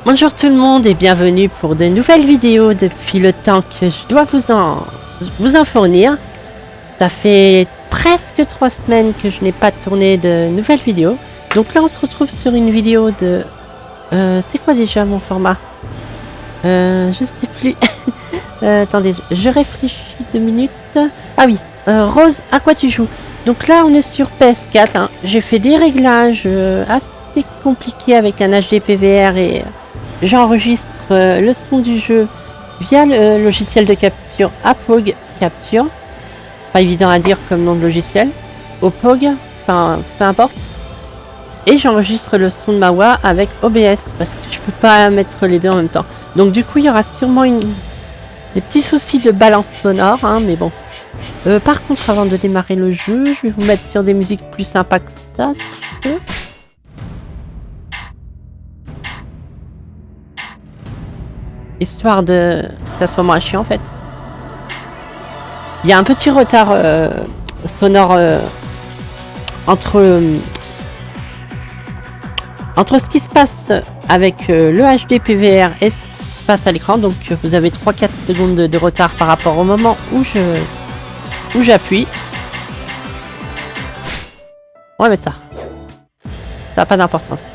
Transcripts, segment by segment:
Bonjour tout le monde et bienvenue pour de nouvelles vidéos depuis le temps que je dois vous en fournir. Ça fait presque 3 semaines que je n'ai pas tourné de nouvelles vidéos. Donc là on se retrouve sur une vidéo de... c'est quoi déjà mon format? Je sais plus. Attendez, je réfléchis 2 minutes. Ah oui, Rose, à quoi tu joues? Donc là on est sur PS4. Hein. J'ai fait des réglages assez compliqués avec un HD PVR et... J'enregistre le son du jeu via le logiciel de capture Apog Capture. Pas évident à dire comme nom de logiciel. Opog, enfin peu importe. Et j'enregistre le son de ma voix avec OBS parce que je peux pas mettre les deux en même temps. Donc du coup il y aura sûrement des petits soucis de balance sonore, hein, mais bon. Par contre avant de démarrer le jeu, je vais vous mettre sur des musiques plus sympas que ça si je peux. Histoire de que ça soit moins chiant en fait. Il y a un petit retard sonore entre ce qui se passe avec le HD PVR et ce qui se passe à l'écran. Donc vous avez 3-4 secondes de retard par rapport au moment où j'appuie. On va mettre ça. Ça n'a pas d'importance.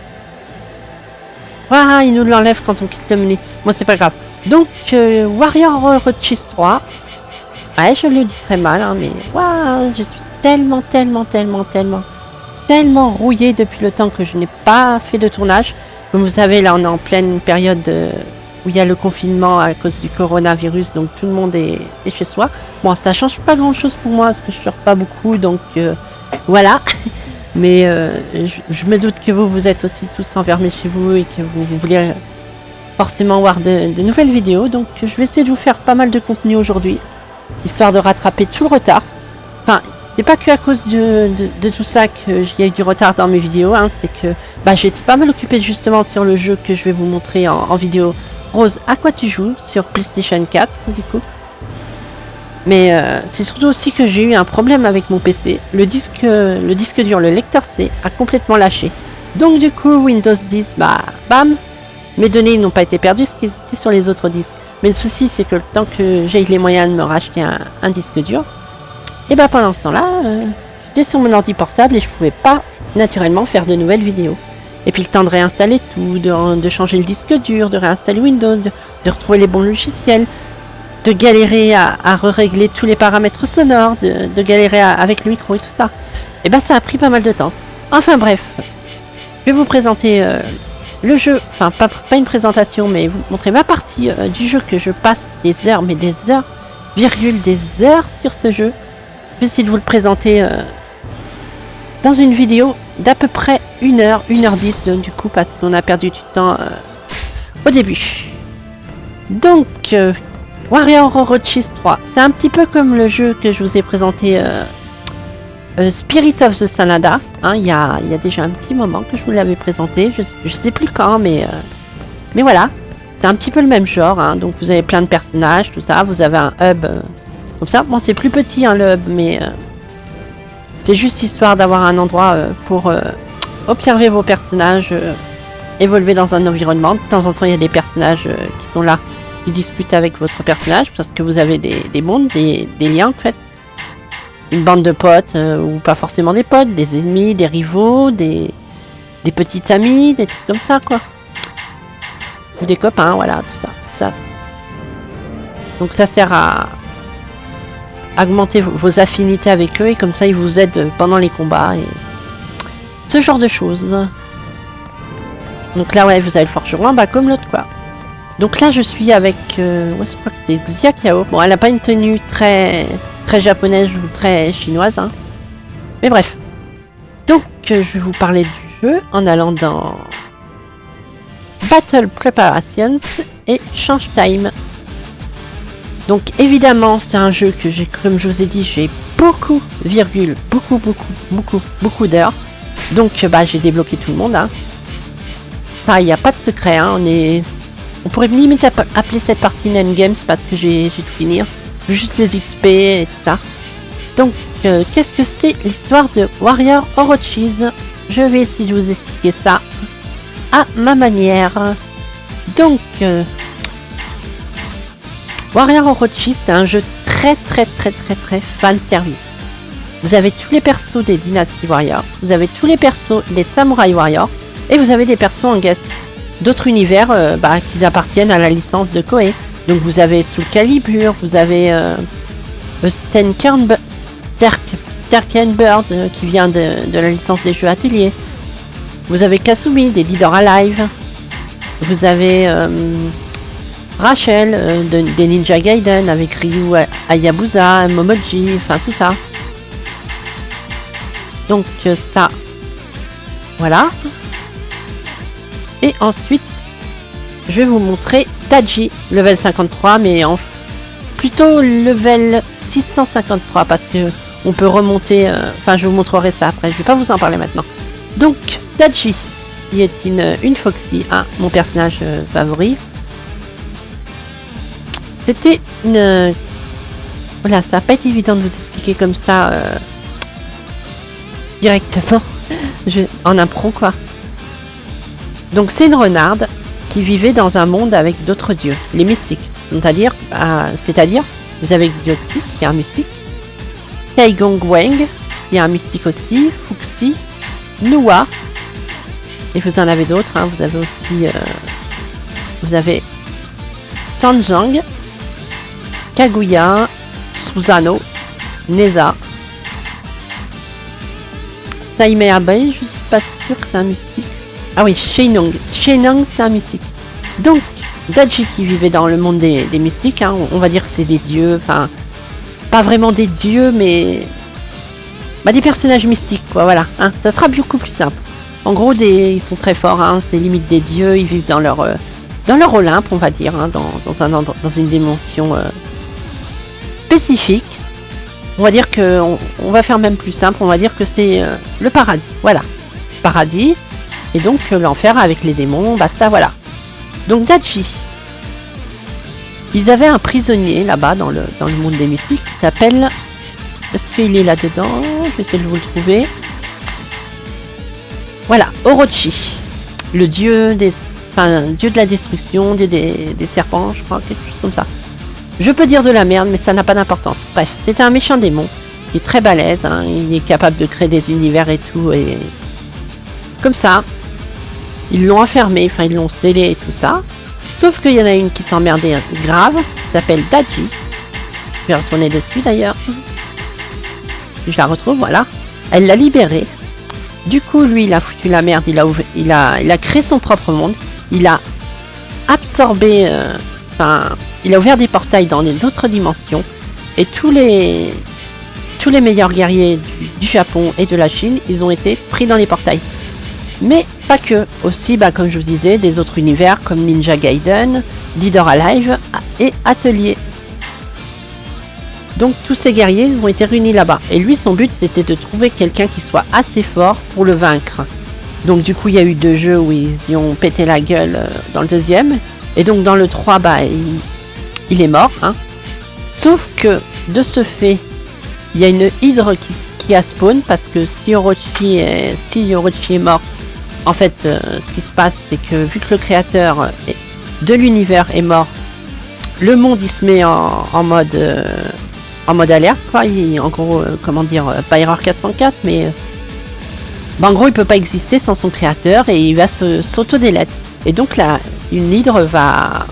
Ah, il nous l'enlève quand on quitte le menu. Moi, c'est pas grave. Donc, Warrior Road Chase 3. Ouais, je le dis très mal, hein, mais waouh, je suis tellement rouillée depuis le temps que je n'ai pas fait de tournage. Comme vous savez, là, on est en pleine période où il y a le confinement à cause du coronavirus, donc tout le monde est chez soi. Bon, ça change pas grand-chose pour moi, parce que je sors pas beaucoup, donc voilà. Mais je me doute que vous êtes aussi tous enfermés chez vous et que vous voulez forcément voir de nouvelles vidéos. Donc je vais essayer de vous faire pas mal de contenu aujourd'hui, histoire de rattraper tout le retard. Enfin, c'est pas que à cause de tout ça qu'il y a eu du retard dans mes vidéos, hein, c'est que j'étais pas mal occupée justement sur le jeu que je vais vous montrer en vidéo. Rose, à quoi tu joues sur PlayStation 4 du coup. Mais c'est surtout aussi que j'ai eu un problème avec mon PC. Le disque dur, le lecteur C, a complètement lâché. Donc du coup, Windows 10, bam, mes données n'ont pas été perdues, ce qui était sur les autres disques. Mais le souci, c'est que le temps que j'ai les moyens de me racheter un disque dur, et pendant ce temps-là, j'étais sur mon ordi portable et je pouvais pas naturellement faire de nouvelles vidéos. Et puis le temps de réinstaller tout, de changer le disque dur, de réinstaller Windows, de retrouver les bons logiciels, de galérer à régler tous les paramètres sonores, de galérer avec le micro et tout ça. Et ça a pris pas mal de temps. Enfin bref, je vais vous présenter le jeu, enfin pas une présentation, mais vous montrer ma partie du jeu que je passe des heures, mais des heures, virgule des heures sur ce jeu. Je vais essayer de vous le présenter dans une vidéo d'à peu près 1h10 du coup, parce qu'on a perdu du temps au début. Donc... Warrior Road Chase 3, c'est un petit peu comme le jeu que je vous ai présenté Spirit of the Sanada, hein, il y a déjà un petit moment que je vous l'avais présenté, je sais plus quand, mais voilà, c'est un petit peu le même genre, hein, donc vous avez plein de personnages, tout ça, vous avez un hub comme ça, bon c'est plus petit hein, le hub, mais c'est juste histoire d'avoir un endroit pour observer vos personnages, évoluer dans un environnement. De temps en temps il y a des personnages qui sont là, qui discutent avec votre personnage parce que vous avez des mondes, des liens en fait, une bande de potes ou pas forcément des potes, des ennemis, des rivaux, des petits amis, des trucs comme ça quoi, ou des copains, voilà, tout ça. Donc ça sert à augmenter vos affinités avec eux et comme ça ils vous aident pendant les combats et ce genre de choses. Donc là ouais, vous avez le forgeron, comme l'autre quoi. Donc là je suis avec, je crois que c'est Xiaqiao. Bon, elle n'a pas une tenue très japonaise ou très chinoise, hein. Mais bref. Donc je vais vous parler du jeu en allant dans Battle Preparations et Change Time. Donc évidemment c'est un jeu que j'ai, comme je vous ai dit, j'ai beaucoup d'heures. Donc j'ai débloqué tout le monde, hein. Ça, il n'y a pas de secret, hein. On pourrait limite appeler cette partie une endgames parce que j'ai tout finir. Juste les XP et tout ça. Donc, qu'est-ce que c'est l'histoire de Warrior Road Chase? Je vais essayer de vous expliquer ça à ma manière. Donc, Warrior Orochi, c'est un jeu très fan service. Vous avez tous les persos des Dynasty Warriors, vous avez tous les persos des Samurai Warriors, et vous avez des persos en guest d'autres univers qui appartiennent à la licence de Koei. Donc vous avez Soul Calibur, vous avez Sterkenbird qui vient de la licence des jeux Atelier. Vous avez Kasumi des Dead or Alive. Vous avez Rachel des Ninja Gaiden avec Ryu Hayabusa, Momoji, enfin tout ça. Donc ça, voilà. Et ensuite, je vais vous montrer Taji, level 53, mais plutôt level 653 parce que on peut remonter. Enfin, je vous montrerai ça après. Je vais pas vous en parler maintenant. Donc, Taji, qui est une Foxy, mon personnage favori. C'était une. Voilà, ça va pas été évident de vous expliquer comme ça directement. En impro, quoi. Donc, c'est une renarde qui vivait dans un monde avec d'autres dieux, les mystiques. C'est-à-dire, vous avez Xiotzi, qui est un mystique, Taigong Weng, qui est un mystique aussi, Fuxi, Nua, et vous en avez d'autres, vous avez aussi, vous avez Sanjang, Kaguya, Susanoo, Neza, Saime Abai, je suis pas sûr que c'est un mystique. Ah oui, Shenong. Shenong, c'est un mystique. Donc, Daji qui vivait dans le monde des mystiques, on va dire que c'est des dieux, enfin, pas vraiment des dieux, mais des personnages mystiques, quoi, voilà. Ça sera beaucoup plus simple. En gros, ils sont très forts, c'est limite des dieux, ils vivent dans leur Olympe, on va dire, dans une dimension spécifique. On va dire que, on va faire même plus simple, on va dire que c'est le paradis, voilà. Paradis. Et donc l'enfer avec les démons, basta, voilà. Donc Daji, ils avaient un prisonnier là-bas dans le monde des mystiques qui s'appelle... Est-ce qu'il est là-dedans? Je vais essayer de vous le trouver. Voilà, Orochi, le dieu dieu de la destruction, dieu des serpents, je crois, quelque chose comme ça. Je peux dire de la merde, mais ça n'a pas d'importance. Bref, c'était un méchant démon qui est très balèze, il est capable de créer des univers et tout, et comme ça. Ils l'ont enfermé, ils l'ont scellé et tout ça. Sauf qu'il y en a une qui s'emmerdait grave, qui s'appelle Daji. Je vais retourner dessus d'ailleurs. Je la retrouve, voilà. Elle l'a libéré. Du coup, lui, il a foutu la merde, il a créé son propre monde. Il a absorbé, il a ouvert des portails dans les autres dimensions. Et tous les meilleurs guerriers du Japon et de la Chine, ils ont été pris dans les portails. Mais pas que, aussi comme je vous disais, des autres univers comme Ninja Gaiden, Dead or Alive et Atelier. Donc tous ces guerriers ils ont été réunis là-bas. Et lui, son but c'était de trouver quelqu'un qui soit assez fort pour le vaincre. Donc du coup il y a eu 2 jeux où ils y ont pété la gueule dans le 2e. Et donc dans le 3, il est mort. Sauf que de ce fait, il y a une hydre qui a spawn parce que si Orochi est mort, en fait, ce qui se passe, c'est que vu que le créateur de l'univers est mort, le monde il se met en mode alerte, quoi. En gros, comment dire, pas erreur 404, mais en gros, il peut pas exister sans son créateur et il va s'auto-délete. Et donc là, une hydre va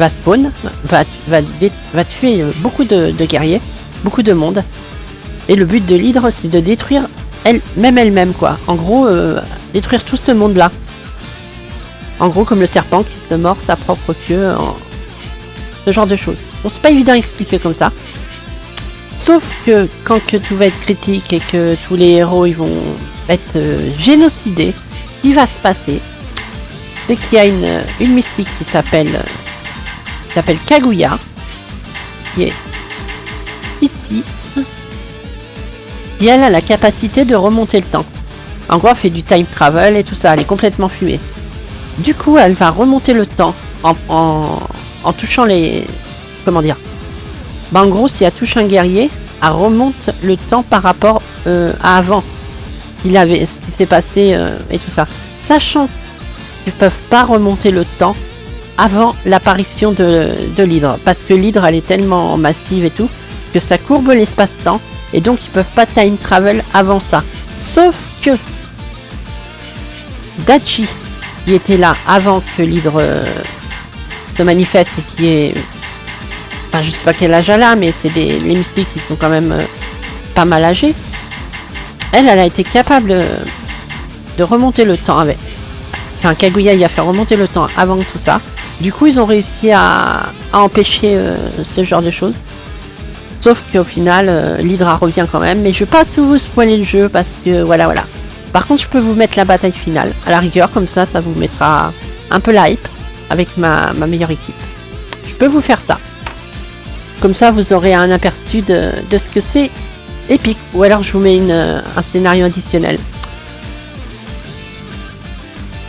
spawn, va tuer beaucoup de guerriers, beaucoup de monde. Et le but de l'hydre, c'est de détruire elle-même, quoi. En gros, détruire tout ce monde-là. En gros, comme le serpent qui se mord sa propre queue, ce genre de choses. Bon, c'est pas évident à expliquer comme ça. Sauf que quand tout va être critique et que tous les héros ils vont être génocidés, ce qui va se passer, c'est qu'il y a une mystique qui s'appelle Kaguya, qui est ici. Et elle a la capacité de remonter le temps. En gros, elle fait du time travel et tout ça, elle est complètement fumée. Du coup, elle va remonter le temps en touchant les... Comment dire, en gros, si elle touche un guerrier, elle remonte le temps par rapport à avant. Ce qui s'est passé et tout ça. Sachant qu'ils peuvent pas remonter le temps avant l'apparition de l'hydre. Parce que l'hydre, elle est tellement massive et tout, que ça courbe l'espace-temps, et donc ils peuvent pas time travel avant ça. Sauf que Dachi, qui était là avant que l'hydre se manifeste et qui est... Enfin, je sais pas quel âge elle a, mais c'est les mystiques qui sont quand même pas mal âgés. Elle a été capable de remonter le temps avec... Enfin, Kaguya y a fait remonter le temps avant tout ça. Du coup, ils ont réussi à empêcher ce genre de choses. Sauf qu'au final, l'Hydra revient quand même. Mais je vais pas tout vous spoiler le jeu parce que voilà. Par contre, je peux vous mettre la bataille finale. À la rigueur, comme ça vous mettra un peu la hype avec ma meilleure équipe. Je peux vous faire ça. Comme ça, vous aurez un aperçu de ce que c'est Epic. Ou alors, je vous mets un scénario additionnel.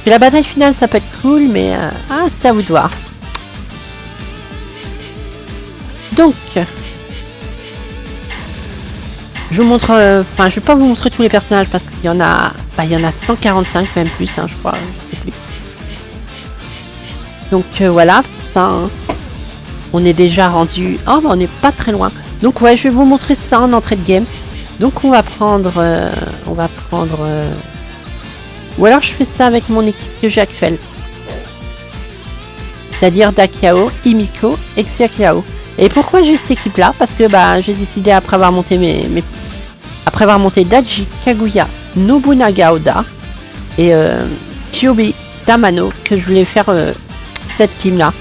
Et la bataille finale, ça peut être cool, mais c'est à vous de voir. Donc, je vous montre, enfin, je vais pas vous montrer tous les personnages parce qu'il y en a, il y en a 145 même plus, hein, je crois. Je sais plus. Donc voilà, ça, hein. On est déjà rendu. Oh, on n'est pas très loin. Donc ouais, je vais vous montrer ça en entrée de games. Donc on va prendre, ou alors je fais ça avec mon équipe que j'ai actuelle. C'est-à-dire Dakiao, Himiko et Xiakiao. Et pourquoi j'ai cette équipe là? Parce que j'ai décidé après avoir monté après avoir monté Dachi, Kaguya, Nobunaga Oda et Chiyobi Tamano que je voulais faire cette team là.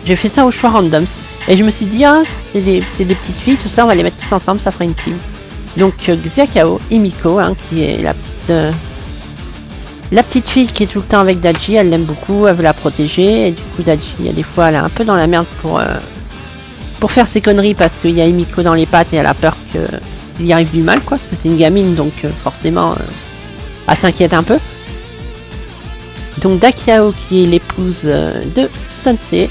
J'ai fait ça au choix randoms. Et je me suis dit, c'est des petites filles, tout ça, on va les mettre tous ensemble, ça fera une team. Donc Xiakiao, Himiko, hein, qui est la petite fille qui est tout le temps avec Dachi, elle l'aime beaucoup, elle veut la protéger. Et du coup, Dachi, il y a des fois, elle est un peu dans la merde pour faire ses conneries parce qu'il y a Himiko dans les pattes et elle a peur qu'il y arrive du mal, quoi. Parce que c'est une gamine, donc forcément, elle s'inquiète un peu. Donc Dakiao, qui est l'épouse de Sensei,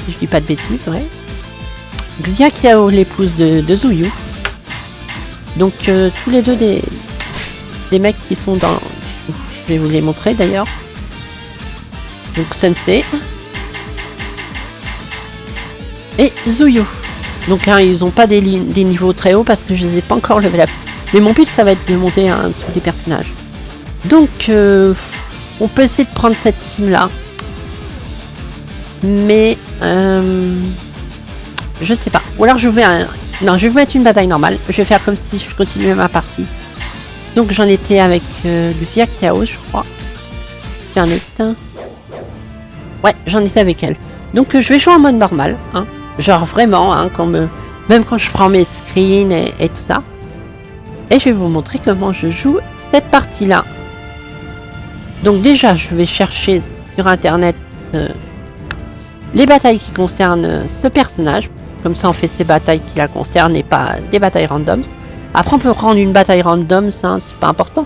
si je dis pas de bêtises, ouais. Xiakiao, l'épouse de Zuyu. Donc tous les deux des mecs qui sont dans... Je vais vous les montrer d'ailleurs. Donc Sensei. Et Zuyu. Donc ils ont pas des niveaux très hauts parce que je les ai pas encore level up. Mais mon but ça va être de monter tous les personnages. Donc on peut essayer de prendre cette team là. Mais je sais pas. Ou alors je vais non, je vais vous mettre une bataille normale. Je vais faire comme si je continuais ma partie. Donc j'en étais avec Xiakiao, je crois. J'en étais. Ouais, j'en étais avec elle. Donc je vais jouer en mode normal, hein. Genre vraiment, hein, même quand je prends mes screens et tout ça. Et je vais vous montrer comment je joue cette partie-là. Donc déjà, je vais chercher sur internet les batailles qui concernent ce personnage. Comme ça, on fait ces batailles qui la concernent et pas des batailles randoms. Après, on peut prendre une bataille random, ça, c'est pas important.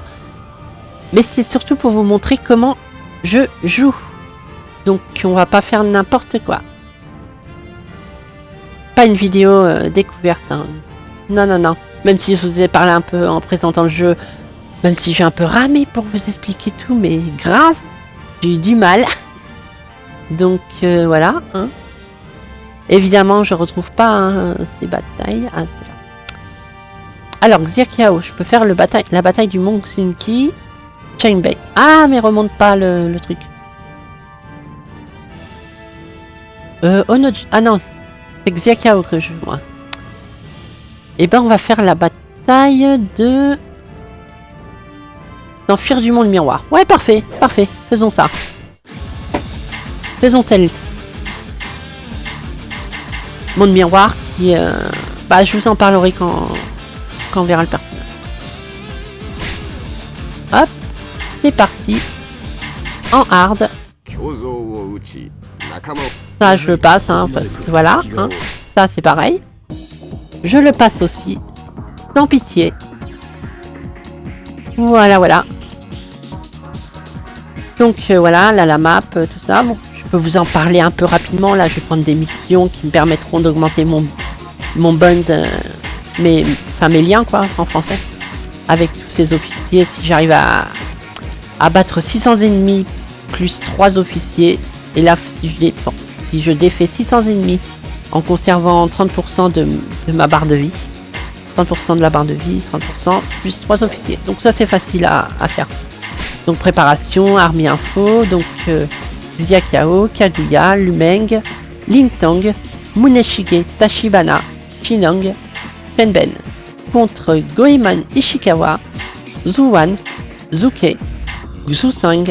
Mais c'est surtout pour vous montrer comment je joue. Donc, on va pas faire n'importe quoi. Pas une vidéo découverte, hein. Non. Même si je vous ai parlé un peu en présentant le jeu, même si j'ai un peu ramé pour vous expliquer tout, mais grave, j'ai eu du mal. Donc, voilà, hein. Évidemment, je retrouve pas ces batailles. Ah, c'est là. Alors, Xiakiao, je peux faire la bataille du Mont Xinqi, Chengbei. Ah, mais remonte pas le truc. Onoji. Ah non, c'est Xiakiao que je vois. Et ben, on va faire la bataille de... S'enfuir du monde miroir. Ouais, parfait. Faisons ça. Faisons celle-ci. Monde miroir qui... je vous en parlerai quand on verra le personnage. Hop, c'est parti. En hard. Ça, je le passe, hein, parce que voilà. Hein, ça, c'est pareil. Je le passe aussi. Sans pitié. Voilà. Donc, voilà, là, la map, tout ça. Bon, je peux vous en parler un peu rapidement. Là, je vais prendre des missions qui me permettront d'augmenter mon bond, mes liens, quoi, en français. Avec tous ces officiers, si j'arrive à battre 600 ennemis plus 3 officiers. Et là, si je défais 600 ennemis en conservant 30% de ma barre de vie, 30% de la barre de vie, 30% plus 3 officiers. Donc ça c'est facile à faire. Donc préparation, armée info, donc Xia Qiao, Kaguya, Lumeng, Lintang, Muneshige, Tachibana, Shinong, Shenben. Contre Goemon Ishikawa, Zuwan, Zuke, Xusang,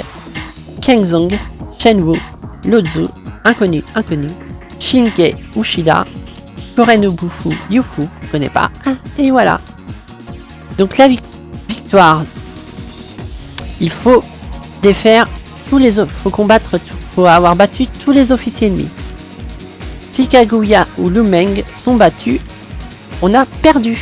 Kengzong, Shenwu, Lotsu, inconnu, Shinge Ushida, Korenobufu, Yufu, je connais pas, et voilà. Donc la victoire, il faut défaire tous les autres, faut combattre tout, faut avoir battu tous les officiers ennemis. Si Kaguya ou Lumeng sont battus, on a perdu.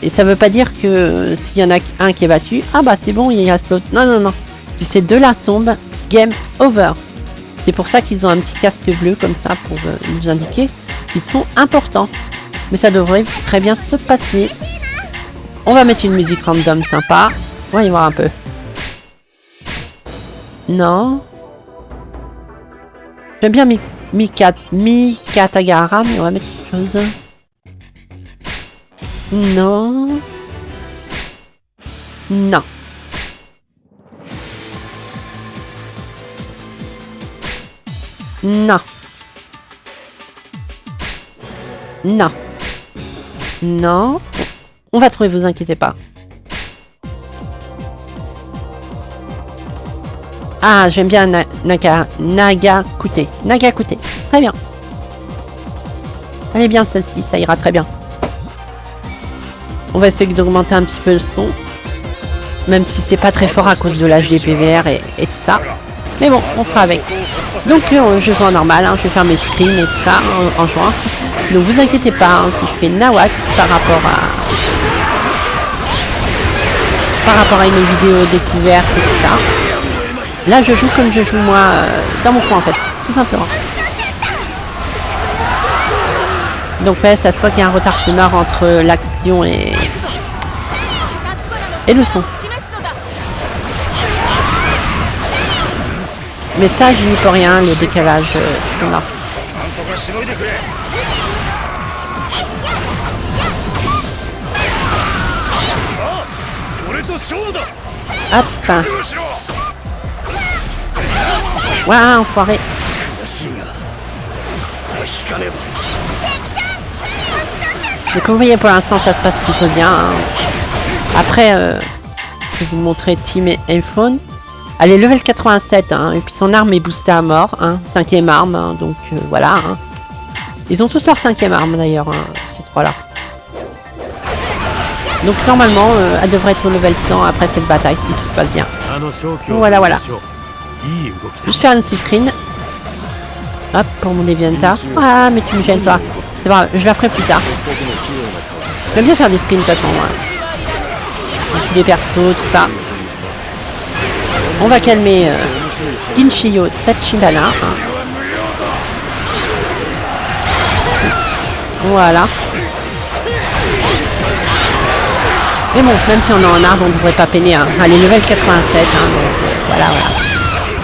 Et ça veut pas dire que s'il y en a un qui est battu, ah bah c'est bon, il reste l'autre. Non, non, non. Si ces deux-là tombent, game over. C'est pour ça qu'ils ont un petit casque bleu comme ça pour nous indiquer qu'ils sont importants. Mais ça devrait très bien se passer. On va mettre une musique random sympa. On va y voir un peu. Non. J'aime bien Mika Tagahara, mais on va mettre quelque chose. Non. Non. Non. Non. Non. On va trouver, vous inquiétez pas. Ah, j'aime bien Nagakute. Nagakute. Très bien. Elle est bien celle-ci, ça ira très bien. On va essayer d'augmenter un petit peu le son. Même si c'est pas très fort à cause de l'HDPVR et tout ça. Mais bon, on fera avec. Donc je joue en normal, hein, je vais faire mes screens et tout ça en jouant. Donc vous inquiétez pas hein, si je fais nawak par rapport à une vidéo découverte et tout ça. Là je joue comme je joue moi dans mon coin en fait, tout simplement. Donc ouais, ça se voit qu'il y a un retard sonore entre l'action et le son. Mais ça, je n'y peux rien, le décalage sonore. Hop. Ouah, enfoiré. Mais comme vous voyez, pour l'instant, ça se passe plutôt bien. Hein. Après, je vais vous montrer Team iPhone. Elle est level 87, hein, et puis son arme est boostée à mort, hein, 5ème arme, hein, donc voilà. Hein. Ils ont tous leur 5ème arme d'ailleurs, hein, ces trois-là. Donc normalement, elle devrait être au level 100 après cette bataille, si tout se passe bien. Voilà, voilà. Juste faire une screen. Hop, pour mon Devianta. Ah, mais tu me gênes, toi. C'est pas grave, je la ferai plus tard. J'aime bien faire des screens de toute façon, moi. Tous les persos, tout ça. On va calmer Ginchiyo Tachibana. Hein. Voilà. Mais bon, même si on est en arbre, on ne devrait pas peiner. Hein. Elle est level 87. Hein, donc, voilà, voilà.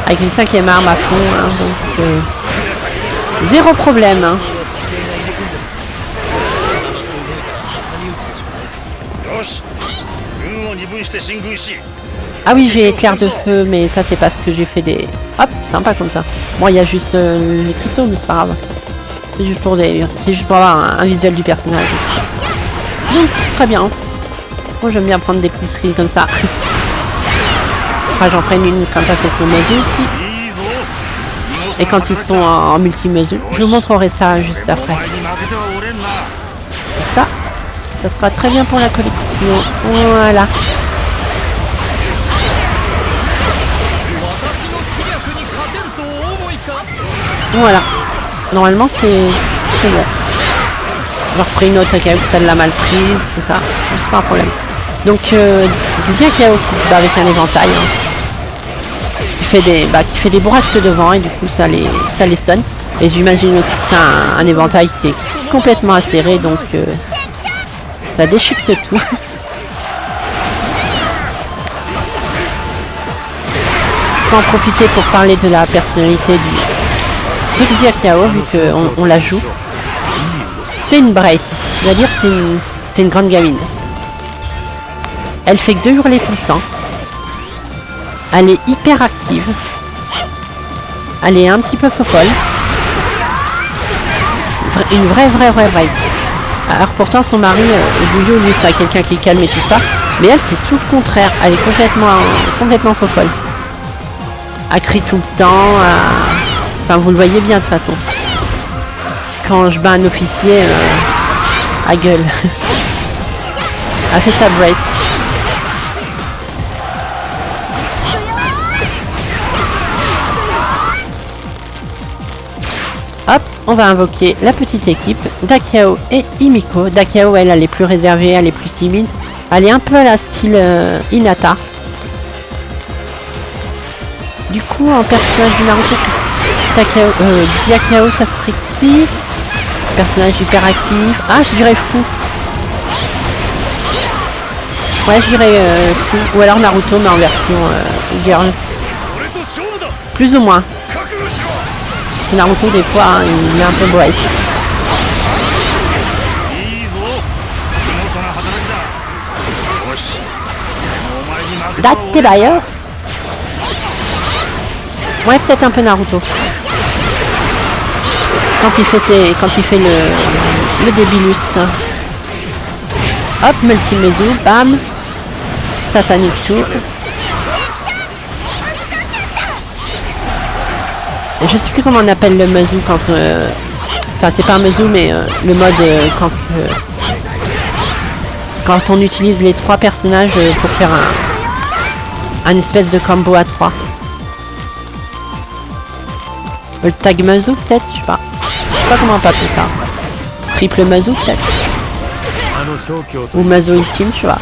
Avec une 5ème arme à fond. Hein, donc, zéro problème. Hein. Ah oui, j'ai éclair de feu, mais ça c'est parce que j'ai fait des... Hop, sympa comme ça. Bon, il y a juste les cryptos, mais c'est pas grave. C'est juste pour avoir un visuel du personnage. Donc, très bien. Moi, j'aime bien prendre des petits screens comme ça. Enfin, j'en prenne une quand elle fait son mesure aussi. Et quand ils sont en multi-mesure. Je vous montrerai ça juste après. Donc ça sera très bien pour la collection. Voilà. Voilà. Normalement, c'est bon. J'ai repris une autre Qiao, ça l'a mal prise, tout ça. C'est pas un problème. Donc, Xia Qiao qui se bat avec un éventail. Hein, qui fait des bourrasques devant et du coup, ça les stun. Et j'imagine aussi que c'est un éventail qui est complètement acéré, donc ça déchiquette tout. peux en profiter pour parler de la personnalité de Xiaqiao, vu qu'on la joue. C'est une Bright, c'est-à-dire c'est une grande gamine. Elle fait que 2 hurler tout le temps. Elle est hyper active. Elle est un petit peu fofolle. Une vraie Bright. Alors pourtant son mari, Zuyo, lui c'est quelqu'un qui est calme et tout ça. Mais elle c'est tout le contraire. Elle est complètement fofolle. Elle crie tout le temps. Enfin vous le voyez bien de toute façon. Quand je bats un officier, à gueule. Elle fait sa Bright. Hop, on va invoquer la petite équipe, Dakiao et Himiko. Dakiao, elle est plus réservée, elle est plus timide. Elle est un peu à la style Hinata. Du coup, en personnage du Naruto, Dakiao, ça serait qui? Personnage hyper actif. Ah, je dirais Fou. Ouais, je dirais Fou. Ou alors Naruto, mais en version girl. Plus ou moins. Naruto des fois hein, il est un peu bright. Date d'ailleurs. Ouais peut-être un peu Naruto. Quand il fait le débilus. Hop, multi-mezu, bam. Ça nique tout. Je sais plus comment on appelle le Mezu quand... Enfin c'est pas un Mezu mais le mode quand on utilise les 3 personnages pour faire un espèce de combo à 3. Le tag Mezu peut-être, je sais pas. Je sais pas comment on peut appeler ça. Triple Mezu peut-être. Ou Mezu ultime, je sais pas.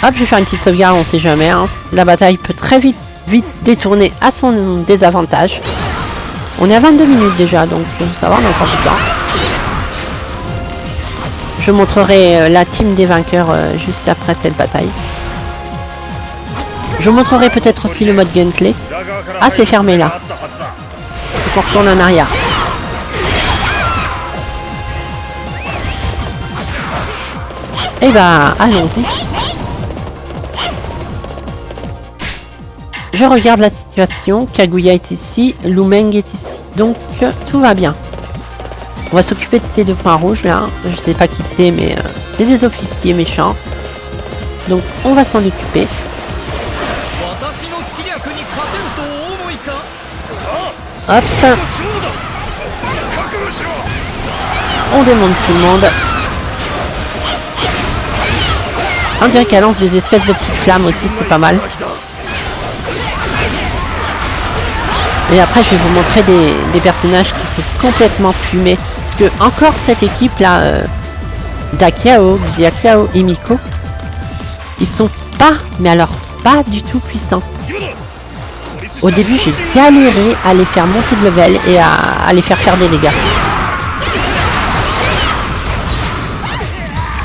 Hop, je vais faire une petite sauvegarde, on sait jamais. Hein. La bataille peut très vite détourner à son désavantage. On est à 22 minutes déjà, donc ça va, on a encore du temps. Je montrerai la team des vainqueurs juste après cette bataille. Je montrerai peut-être aussi le mode gameplay. Ah, c'est fermé là. Faut qu'on retourne en arrière. Et bah, allons-y. Je regarde la situation, Kaguya est ici, Lumeng est ici, donc tout va bien. On va s'occuper de ces 2 points rouges là, je sais pas qui c'est mais c'est des officiers méchants. Donc on va s'en occuper. Hop. On démonte tout le monde. On dirait qu'elle lance des espèces de petites flammes aussi, c'est pas mal. Et après je vais vous montrer des personnages qui sont complètement fumés. Parce que encore cette équipe là, Dakiao, Xiaqiao, Himiko, ils sont pas, mais alors pas du tout puissants. Au début j'ai galéré à les faire monter de level et à les faire des dégâts.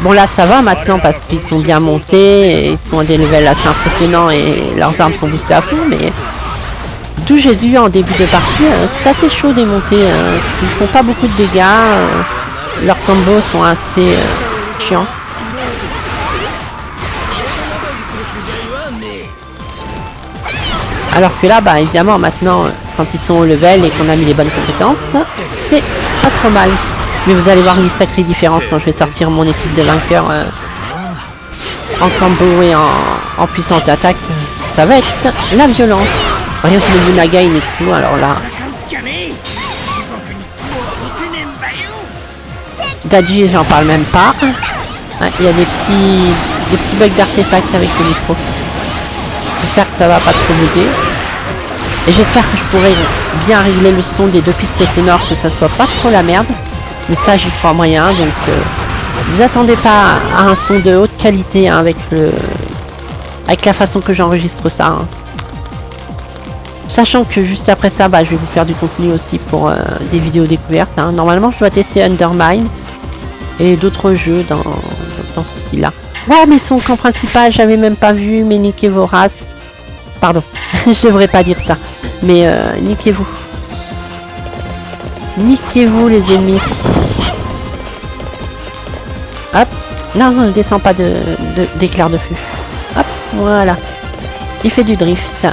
Bon là ça va maintenant parce qu'ils sont bien montés, et ils sont à des levels assez impressionnants et leurs armes sont boostées à fond, mais d'où j'ai eu en début de partie, c'est assez chaud des montées, parce qu'ils font pas beaucoup de dégâts, leurs combos sont assez chiants. Alors que là, bah évidemment maintenant, quand ils sont au level et qu'on a mis les bonnes compétences, c'est pas trop mal. Mais vous allez voir une sacrée différence quand je vais sortir mon équipe de vainqueurs en combo et en puissante attaque. Ça va être la violence. Rien que le Yunaga il est tout, alors là. Daji, j'en parle même pas. Il y a des petits bugs d'artefacts avec le micro. J'espère que ça va pas trop m'aider. Et j'espère que je pourrai bien régler le son des 2 pistes sonores, que ça soit pas trop la merde. Mais ça j'y crois moyen, donc vous attendez pas à un son de haute qualité hein, avec la façon que j'enregistre ça. Hein. Sachant que juste après ça, bah, je vais vous faire du contenu aussi pour des vidéos découvertes. Hein. Normalement je dois tester Undermine et d'autres jeux dans ce style là. Ouais, mais son camp principal, j'avais même pas vu, mais niquez vos races. Pardon, je devrais pas dire ça. Mais niquez-vous. Niquez-vous les ennemis. Hop. Non, non, ne descends pas d'éclair de feu. Hop, voilà. Il fait du drift.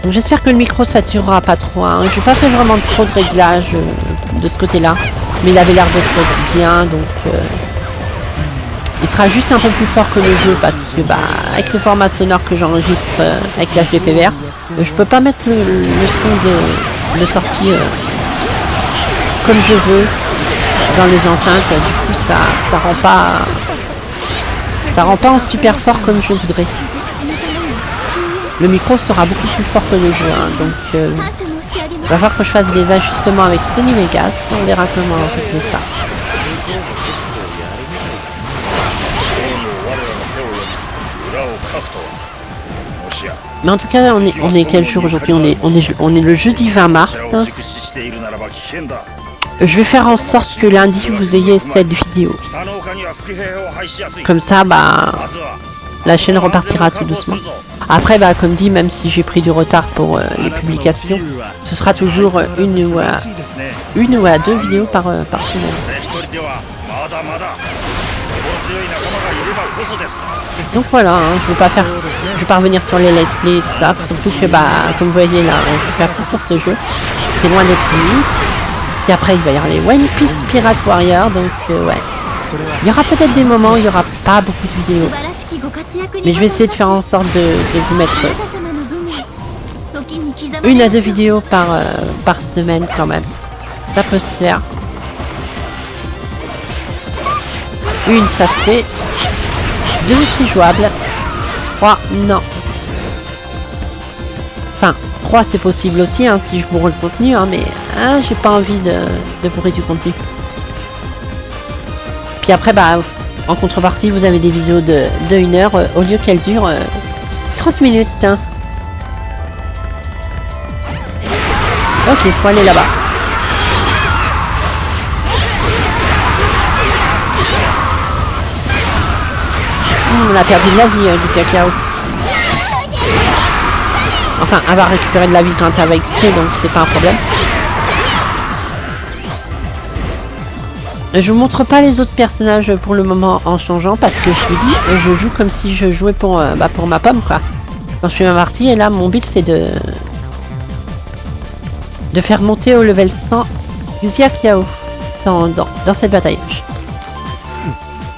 Donc j'espère que le micro saturera pas trop. Hein. J'ai pas fait vraiment trop de réglages de ce côté-là. Mais il avait l'air d'être bien, donc... il sera juste un peu plus fort que le jeu parce que bah avec le format sonore que j'enregistre avec l'HDPVR, je peux pas mettre le son de sortie comme je veux dans les enceintes. Du coup ça rend pas en super fort comme je voudrais. Le micro sera beaucoup plus fort que le jeu, hein, donc va falloir que je fasse des ajustements avec Sony Vegas. On verra comment on fait ça. Mais en tout cas, on est quel jour aujourd'hui? On est le jeudi 20 mars. Je vais faire en sorte que lundi vous ayez cette vidéo. Comme ça, bah, la chaîne repartira tout doucement. Après, bah, comme dit, même si j'ai pris du retard pour les publications, ce sera toujours une ou à deux vidéos par semaine. Donc voilà, hein, je vais pas revenir sur les let's play et tout ça, surtout que bah comme vous voyez là, je vais faire sur ce jeu, c'est loin d'être fini. Et après il va y avoir les One Piece Pirate Warrior, donc ouais. Il y aura peut-être des moments où il n'y aura pas beaucoup de vidéos. Mais je vais essayer de faire en sorte de vous mettre une à deux vidéos par semaine quand même. Ça peut se faire. Une ça se fait. 2 c'est jouable. 3 non. Enfin 3 c'est possible aussi hein, si je bourre le contenu hein, mais hein, j'ai pas envie de bourrer du contenu. Puis après bah en contrepartie vous avez des vidéos de 1 heure au lieu qu'elles durent 30 minutes. Hein. Ok, faut aller là-bas. On a perdu de la vie, Alicia Kao. Enfin, elle va récupérer de la vie quand elle va exprès, donc c'est pas un problème. Je vous montre pas les autres personnages pour le moment en changeant parce que je vous dis, je joue comme si je jouais pour ma pomme quoi. Quand je fais ma partie et là mon but c'est de faire monter au level 100 Xia Kiao dans cette bataille.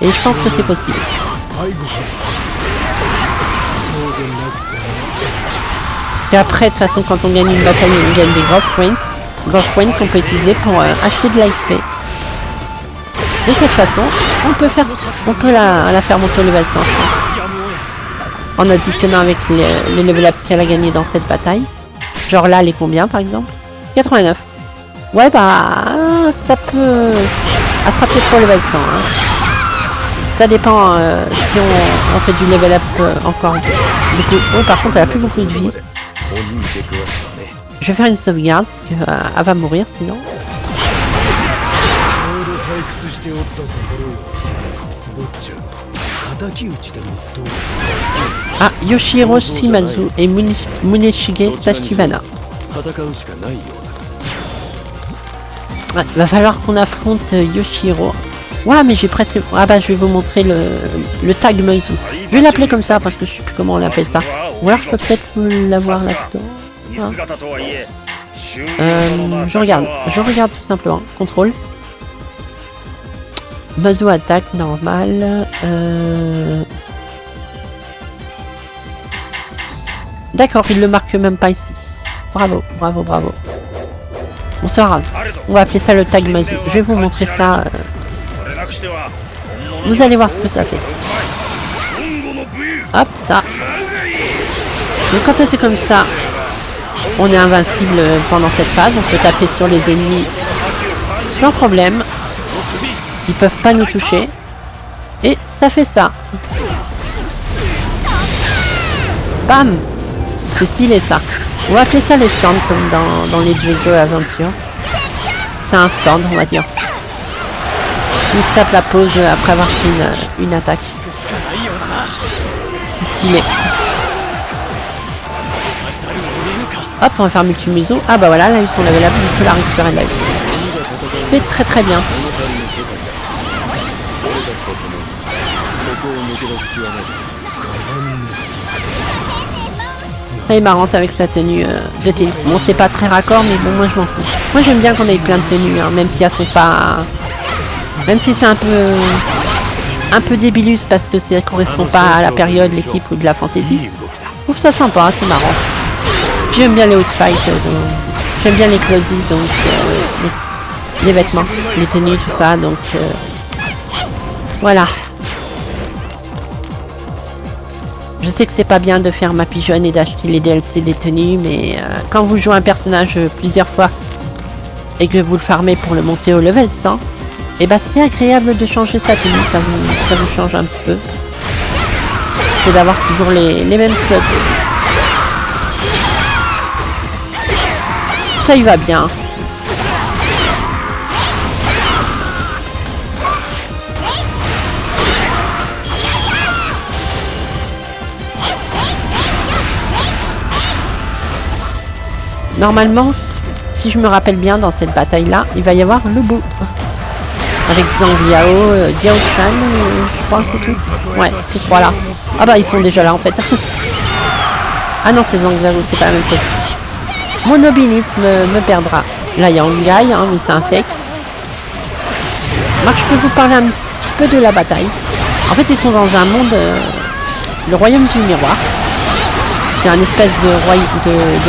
Et je pense que c'est possible. Parce qu'après, de toute façon, quand on gagne une bataille, on gagne des growth points. Growth points qu'on peut utiliser pour acheter de l'XP. De cette façon, on peut la faire monter au level 100, je pense. En additionnant avec les level up qu'elle a gagné dans cette bataille. Genre là, elle est combien par exemple? 89. Ouais, bah, ça peut... Elle sera peut-être pas level 100, hein. Ça dépend si on fait du level up encore beaucoup. Oh, par contre, elle a plus beaucoup de vie. Je vais faire une sauvegarde parce qu'elle va mourir sinon. Ah, Yoshihiro Shimazu et Muneshige Tachibana. Ouais, va falloir qu'on affronte Yoshihiro. Ouais, mais j'ai presque... Ah bah je vais vous montrer le tag Meizu. Je vais l'appeler comme ça parce que je sais plus comment on appelle ça. Ou alors je peux peut-être l'avoir là-dedans. Ah. Je regarde tout simplement. Contrôle. Meizu attaque normal. D'accord, il le marque même pas ici. Bravo, bravo, bravo. Bon, c'est pas grave. On va appeler ça le tag Meizu. Je vais vous montrer ça. Vous allez voir ce que ça fait. Hop, ça. Donc quand c'est comme ça, on est invincible pendant cette phase. On peut taper sur les ennemis sans problème. Ils peuvent pas nous toucher. Et ça fait ça. Bam! C'est stylé ça. On va appeler ça les stands comme dans les JoJo Aventure. C'est un stand on va dire. il se tape la pause après avoir fait une attaque. Stylé. Hop, on va faire multi-museau. Ah bah voilà, là ils sont level up, il peut la récupérer là. C'est très très bien. Elle est marrante avec sa tenue de tennis. Bon, c'est pas très raccord, mais bon, moi je m'en fous. Moi j'aime bien qu'on ait plein de tenues, hein, même si elles sont pas... Même si c'est un peu débilus parce que ça correspond pas à la période, l'équipe ou de la fantasy. Je trouve ça sympa, c'est marrant. J'aime bien les outfights, j'aime bien les closies, donc les vêtements, les tenues, tout ça, donc voilà. Je sais que c'est pas bien de faire ma pigeonne et d'acheter les DLC des tenues, mais quand vous jouez un personnage plusieurs fois et que vous le farmez pour le monter au level 100, et bah c'est agréable de changer sa tenue, ça vous change un petit peu. Que d'avoir toujours les mêmes clothes. Ça y va bien. Normalement, si je me rappelle bien, dans cette bataille-là, il va y avoir le bout. Avec Zhang Liao, Diao Chan, je crois que c'est tout. Ouais, ces trois-là. Ah bah ils sont déjà là en fait. Ah non, c'est Zhang Liao, c'est pas la même chose. Mon nobilisme me perdra. Là, il y a Ongai, hein, mais c'est un fake. Marc, je peux vous parler un petit peu de la bataille. En fait, ils sont dans un monde, le royaume du miroir. C'est un espèce de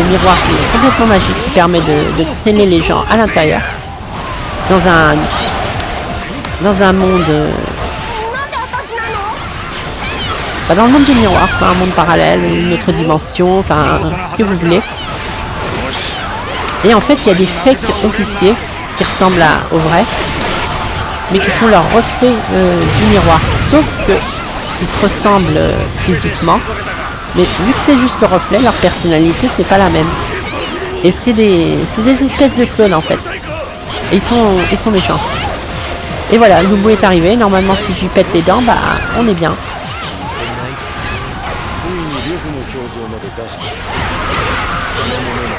miroir qui est complètement magique, qui permet de traîner les gens à l'intérieur. Dans un monde... dans le monde du miroir, un monde parallèle, une autre dimension, enfin, ce que vous voulez. Et en fait, il y a des fake officiers qui ressemblent aux vrais, mais qui sont leur reflet du miroir. Sauf que ils se ressemblent physiquement, mais vu que c'est juste le reflet, leur personnalité c'est pas la même. Et c'est des espèces de clones en fait. Et ils sont méchants. Et voilà, Lubu est arrivé. Normalement, si je lui pète les dents, bah on est bien.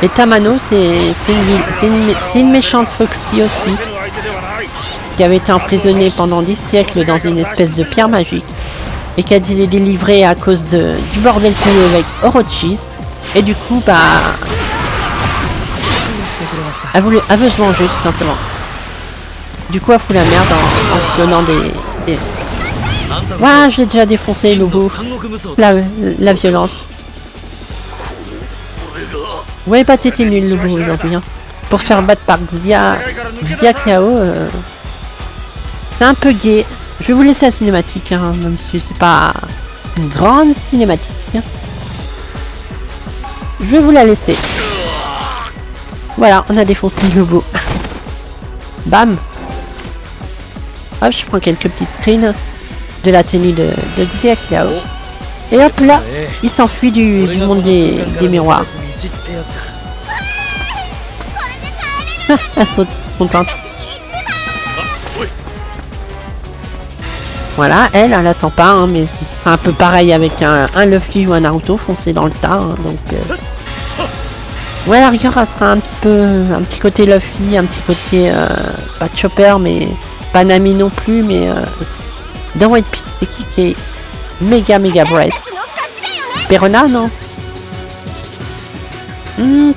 Et Tamano, c'est une méchante Foxy aussi, qui avait été emprisonnée pendant 10 siècles dans une espèce de pierre magique, et qui a été délivrée à cause du bordel qu'il y a eu avec Orochi. Et du coup, bah... Elle veut se venger, tout simplement. Du coup, elle fout la merde en clonant des... Ouah, je l'ai déjà défoncé, Lubu. La violence. Ouais, pas t'étais nul, Lubu, aujourd'hui. Hein. Pour faire battre par Xia Kao, c'est un peu gay. Je vais vous laisser la cinématique, hein, même si c'est pas une grande cinématique. Hein. Je vais vous la laisser. Voilà, on a défoncé Lubu. Bam. Hop, je prends quelques petites screens de la tenue de Xia Kao. Et hop là, il s'enfuit du monde des miroirs. Elle saute contente. Voilà, elle attend pas, hein, mais ce sera un peu pareil avec un Luffy ou un Naruto foncé dans le tas. Hein, donc, ouais, à la rigueur, elle sera un petit côté Luffy, un petit côté pas Chopper, mais pas Nami non plus, mais dans One Piece, c'est qui est méga Breath. Perona, non?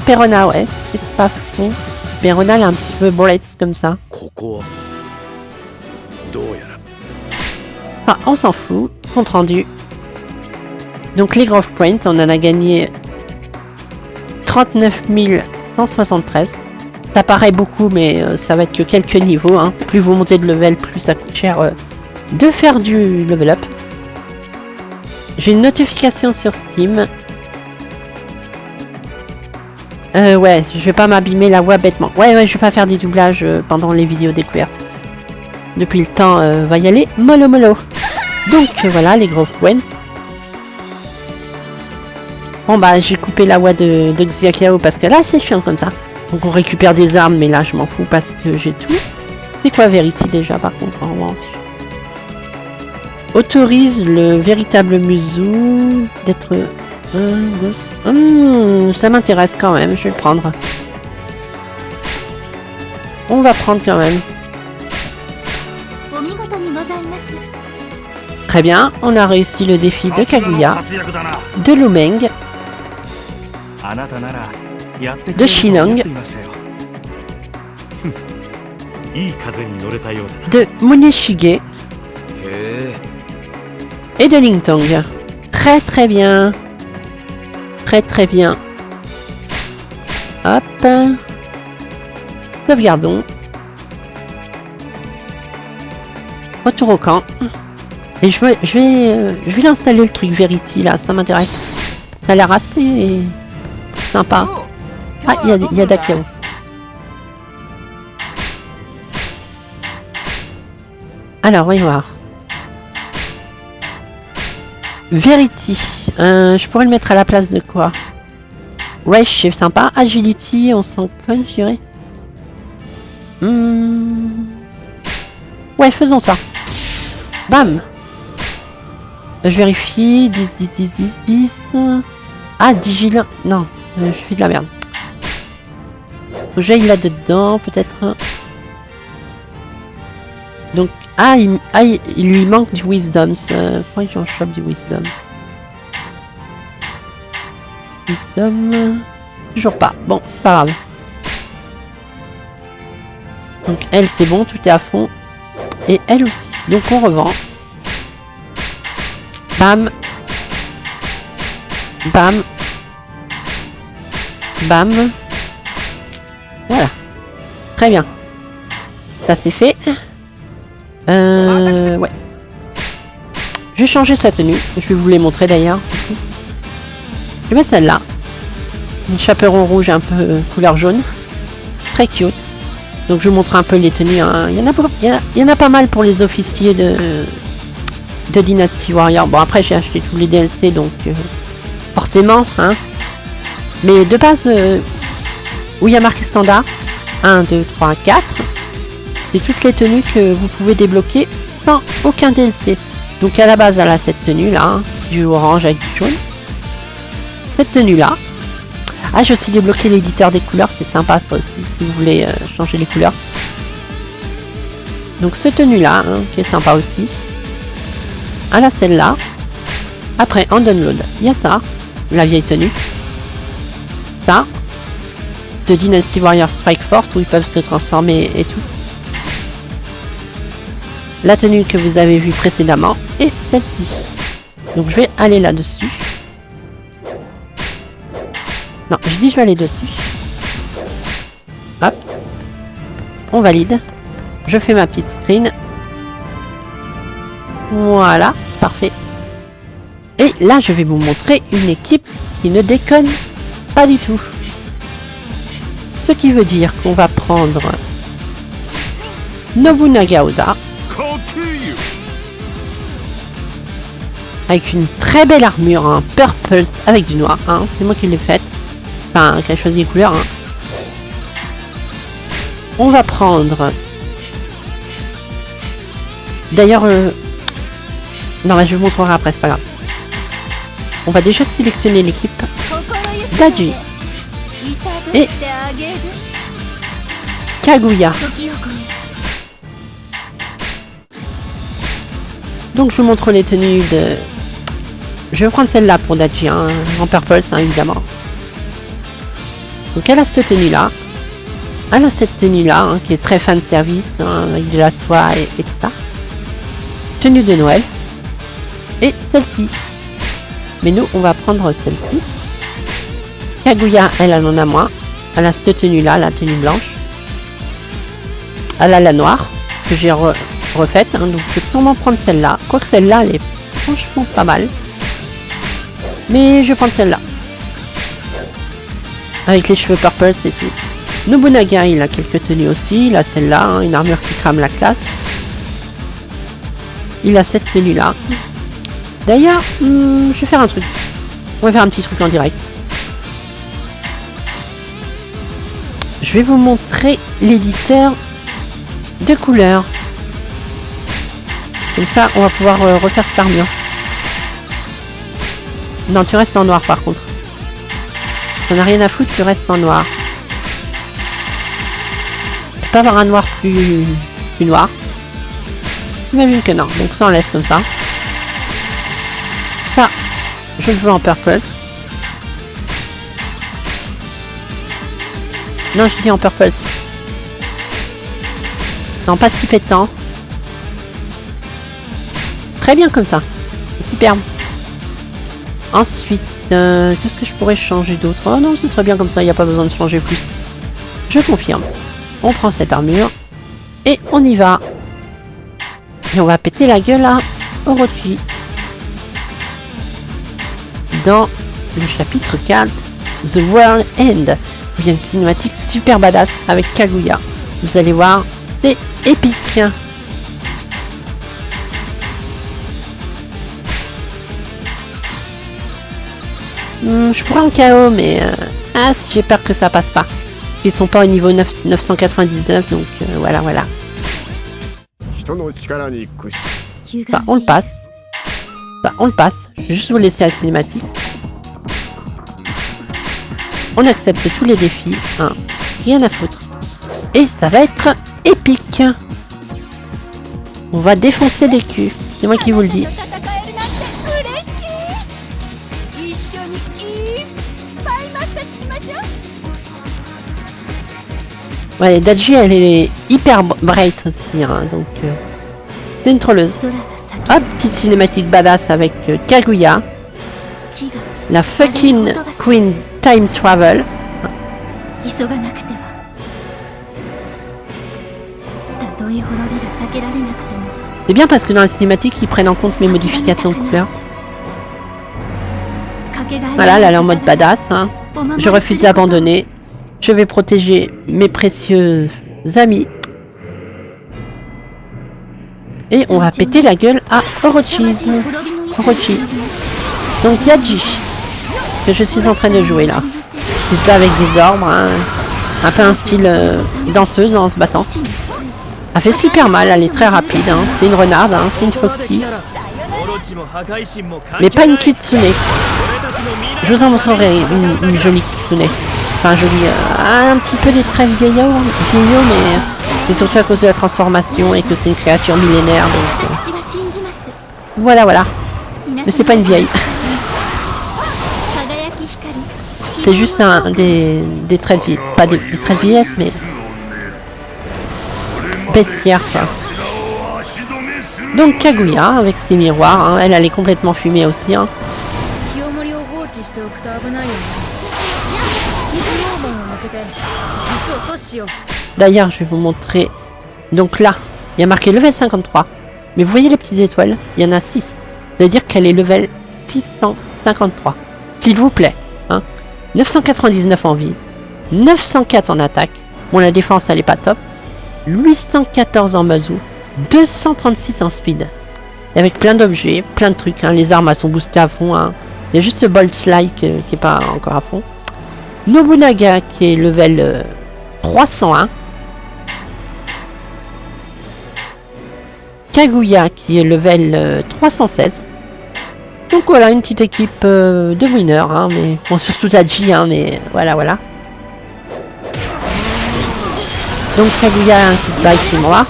Perona, ouais, c'est pas faux. Perona, elle a un petit peu Breath comme ça. Ah, on s'en fout. Compte rendu. Donc les Growth Points, on en a gagné 39 173. Ça paraît beaucoup, mais ça va être que quelques niveaux. Hein. Plus vous montez de level, plus ça coûte cher de faire du level up. J'ai une notification sur Steam. Ouais, je vais pas m'abîmer la voix bêtement. Ouais, je vais pas faire des doublages pendant les vidéos découvertes. Depuis le temps, va y aller mollo. Donc voilà, les gros points. Bon bah, j'ai coupé la voix de Xia Kao parce que là, c'est chiant comme ça. Donc on récupère des armes, mais là, je m'en fous parce que j'ai tout. C'est quoi Verity déjà, par contre, en revanche? autorise le véritable museau d'être un gosse. Ça m'intéresse quand même, je vais le prendre. On va prendre quand même. Très bien, on a réussi le défi de Kaguya, de Lumeng, de Shilong, de Muneshige et de Lingtong. Très très bien. Très très bien. Hop. Sauvegardons. Retour au camp. Et je vais l'installer le truc Verity là, ça m'intéresse. Ça a l'air assez sympa. Ah, il y a Dakio. Alors, voyons voir. Verity. Je pourrais le mettre à la place de quoi? Ouais, c'est sympa. Agility, on s'en cogne, je dirais. Ouais, faisons ça. Bam. Je vérifie. 10, 10, 10, 10, 10. Ah, Digilant. Non, je fais de la merde. Faut que j'aille là-dedans, peut-être. Donc, il lui manque du Wisdom. Pourquoi j'en chope du Wisdom? Wisdom. Toujours pas. Bon, c'est pas grave. Donc, elle, c'est bon, tout est à fond. Et elle aussi. Donc, on revend. Bam. Bam. Bam. Voilà. Très bien. Ça, c'est fait. Ouais. Je vais changer sa tenue. Je vais vous les montrer d'ailleurs. Je mets celle-là. Une chaperon rouge un peu couleur jaune. Très cute. Donc je vous montre un peu les tenues. Hein. Il y en a pas mal pour les officiers de Dynasty Warrior. Bon après j'ai acheté tous les DLC donc forcément. Hein. Mais de base, où il y a marqué standard. 1, 2, 3, 4. C'est toutes les tenues que vous pouvez débloquer sans aucun DLC. Donc à la base elle a cette tenue là. Hein, du orange avec du jaune. Cette tenue là. Ah, j'ai aussi débloqué l'éditeur des couleurs, c'est sympa ça aussi, si vous voulez changer les couleurs. Donc ce tenue là, hein, qui est sympa aussi. Ah là, celle-là. Après, en download, il y a ça, la vieille tenue. Ça, de Dynasty Warrior Strike Force, où ils peuvent se transformer et tout. La tenue que vous avez vue précédemment, et celle-ci. Donc je vais aller là-dessus. Non, je dis je vais aller dessus. Hop. On valide. Je fais ma petite screen. Voilà, parfait. Et là, je vais vous montrer une équipe qui ne déconne pas du tout. Ce qui veut dire qu'on va prendre Nobunaga Oda. Avec une très belle armure, un purple avec du noir. Hein, c'est moi qui l'ai faite. Enfin, qui a choisi les couleurs. Hein. On va prendre... D'ailleurs... Non, mais je vous montrerai après, c'est pas grave. On va déjà sélectionner l'équipe. Daji. Et... Kaguya. Donc je vous montre les tenues de... Je vais prendre celle-là pour Daji, hein, en purple, hein, évidemment. Donc elle a cette tenue là. Elle a cette tenue là, hein, qui est très fan service, hein, avec de la soie et tout ça. Tenue de Noël. Et celle-ci. Mais nous, on va prendre celle-ci. Kaguya, elle en a moins. Elle a cette tenue là, la tenue blanche. Elle a la noire, que j'ai refaite. Hein, donc je vais sûrement prendre celle-là. Quoique celle-là, elle est franchement pas mal. Mais je vais prendre celle-là. Avec les cheveux purple, c'est tout. Nobunaga, il a quelques tenues aussi. Il a celle-là, hein, une armure qui crame la classe. Il a cette tenue-là. D'ailleurs, je vais faire un truc. On va faire un petit truc en direct. Je vais vous montrer l'éditeur de couleurs. Comme ça, on va pouvoir refaire cette armure. Non, tu restes en noir par contre. T'en as rien à foutre, tu restes en noir. Tu peux pas avoir un noir plus noir. J'imagine que non, donc ça on laisse comme ça. Ça, je le veux en purple. Non, je dis en purple. Non, pas si pétant. Très bien comme ça. C'est superbe. Ensuite, qu'est-ce que je pourrais changer d'autre? Oh non, c'est très bien comme ça, il n'y a pas besoin de changer plus. Je confirme. On prend cette armure. Et on y va. Et on va péter la gueule à Orochi. Dans le chapitre 4, The World End. Il y a une cinématique super badass avec Kaguya. Vous allez voir, c'est épique. Je pourrais en KO, mais j'ai peur que ça passe pas. Ils sont pas au niveau 999, donc voilà. Ça, on le passe. Je vais juste vous laisser la cinématique. On accepte tous les défis. Hein. Rien à foutre. Et ça va être épique. On va défoncer des culs. C'est moi qui vous le dis. Ouais, Daji, elle est hyper bright aussi, hein, donc c'est une trolleuse. Hop, petite cinématique badass avec Kaguya, la fucking Queen Time Travel. C'est bien parce que dans la cinématique, ils prennent en compte mes modifications de couleur. Voilà, là, elle est en mode badass. Hein. Je refuse d'abandonner. Je vais protéger mes précieux amis. Et on va péter la gueule à Orochi. Donc Yaji, que je suis en train de jouer là. Il se bat avec des orbes, hein. Un peu un style danseuse en se battant. Elle fait super mal, elle est très rapide. Hein. C'est une renarde, hein. C'est une foxy. Mais pas une kitsune. Je vous en montrerai une jolie kitsune. Enfin jolie, un petit peu des traits vieillots, mais c'est surtout à cause de la transformation et que c'est une créature millénaire, donc voilà. Mais c'est pas une vieille. C'est juste des traits de vie, pas des traits de vieillesse, mais bestiaire quoi. Donc Kaguya avec ses miroirs, hein, elle est complètement fumée aussi. Hein. D'ailleurs, je vais vous montrer. Donc là, il y a marqué level 53. Mais vous voyez les petites étoiles? Il y en a 6. Ça veut dire qu'elle est level 653. S'il vous plaît. Hein. 999 en vie. 904 en attaque. Bon, la défense, elle est pas top. 814 en muzzle. 236 en speed. Et avec plein d'objets, plein de trucs. Hein. Les armes, elles sont boostées à fond. Hein. Il y a juste le Bolt-like qui est pas encore à fond. Nobunaga qui est level 301. Kaguya qui est level 316. Donc voilà, une petite équipe de winners, hein, mais bon, surtout Daji, hein, mais voilà. Donc Kaguya hein, qui se bat avec moi.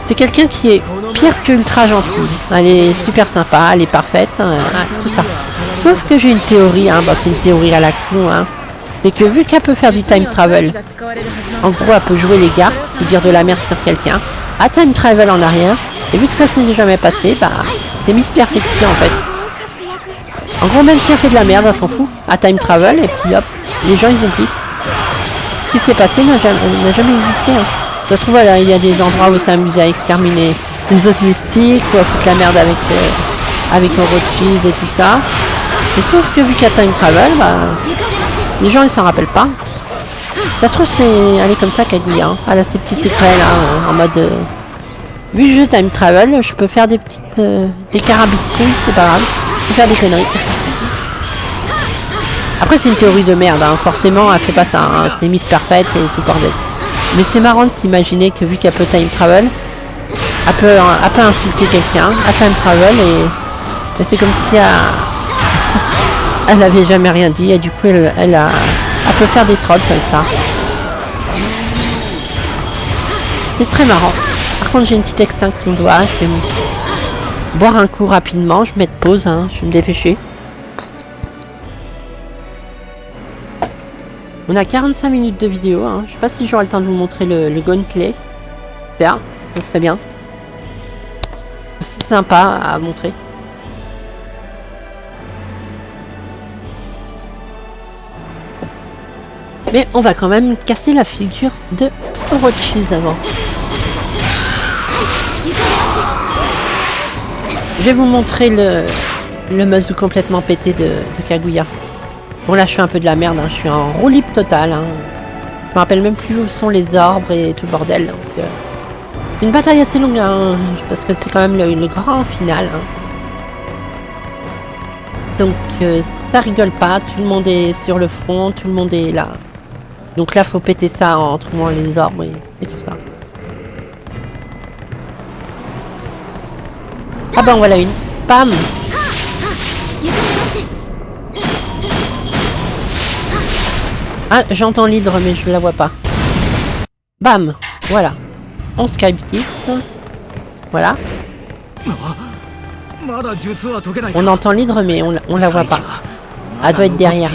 C'est quelqu'un qui est pire que ultra gentil. Elle est super sympa, elle est parfaite, hein, tout ça. Sauf que j'ai une théorie, hein, bah, c'est une théorie à la con, hein. C'est que vu qu'elle peut faire du time travel, en gros elle peut jouer les garces, ou dire de la merde sur quelqu'un, à time travel en arrière, et vu que ça s'est jamais passé, bah c'est Miss Perfection en fait. En gros même si elle fait de la merde, elle s'en fout, à time travel, et puis hop, les gens ils ont pris. Ce qui s'est passé n'a jamais existé. Hein. Ça se trouve là, il y a des endroits où s'amuser à exterminer les autres mystiques, ou à foutre la merde avec Orochi et tout ça. Mais sauf que vu qu'il y a time travel, bah les gens ils s'en rappellent pas. Ça se trouve elle est comme ça Kaguya. Hein. Elle a ses petits secrets là, en mode vu que je time travel, je peux faire des petites des carabistouilles, c'est pas grave. Je peux faire des conneries. Après c'est une théorie de merde, hein. Forcément elle fait pas ça, hein. C'est Miss Perfect et tout bordel. Mais c'est marrant de s'imaginer que vu qu'elle peut time travel, Elle peut insulter quelqu'un, elle fait un travel et c'est comme si elle n'avait jamais rien dit et du coup elle peut faire des trolls comme ça. C'est très marrant. Par contre j'ai une petite extinction de doigt, je vais me boire un coup rapidement, je vais mettre pause, hein, je vais me dépêcher. On a 45 minutes de vidéo, hein. Je sais pas si j'aurai le temps de vous montrer le gameplay. Super, ce serait bien. C'est sympa à montrer. Mais on va quand même casser la figure de Orochi avant. Je vais vous montrer le muzzle complètement pété de Kaguya. Bon là je fais un peu de la merde, hein. Je suis en roue libre total. Hein. Je me rappelle même plus où sont les arbres et tout le bordel. Donc, une bataille assez longue, hein, parce que c'est quand même le grand final. Hein. Donc ça rigole pas, tout le monde est sur le front, tout le monde est là. Donc là faut péter ça en trouvant les arbres et tout ça. Ah ben voilà une. Bam. Ah j'entends l'hydre mais je la vois pas. Bam. Voilà. On Skype 10. Voilà. On entend l'hydre mais on la voit pas. Elle doit être derrière.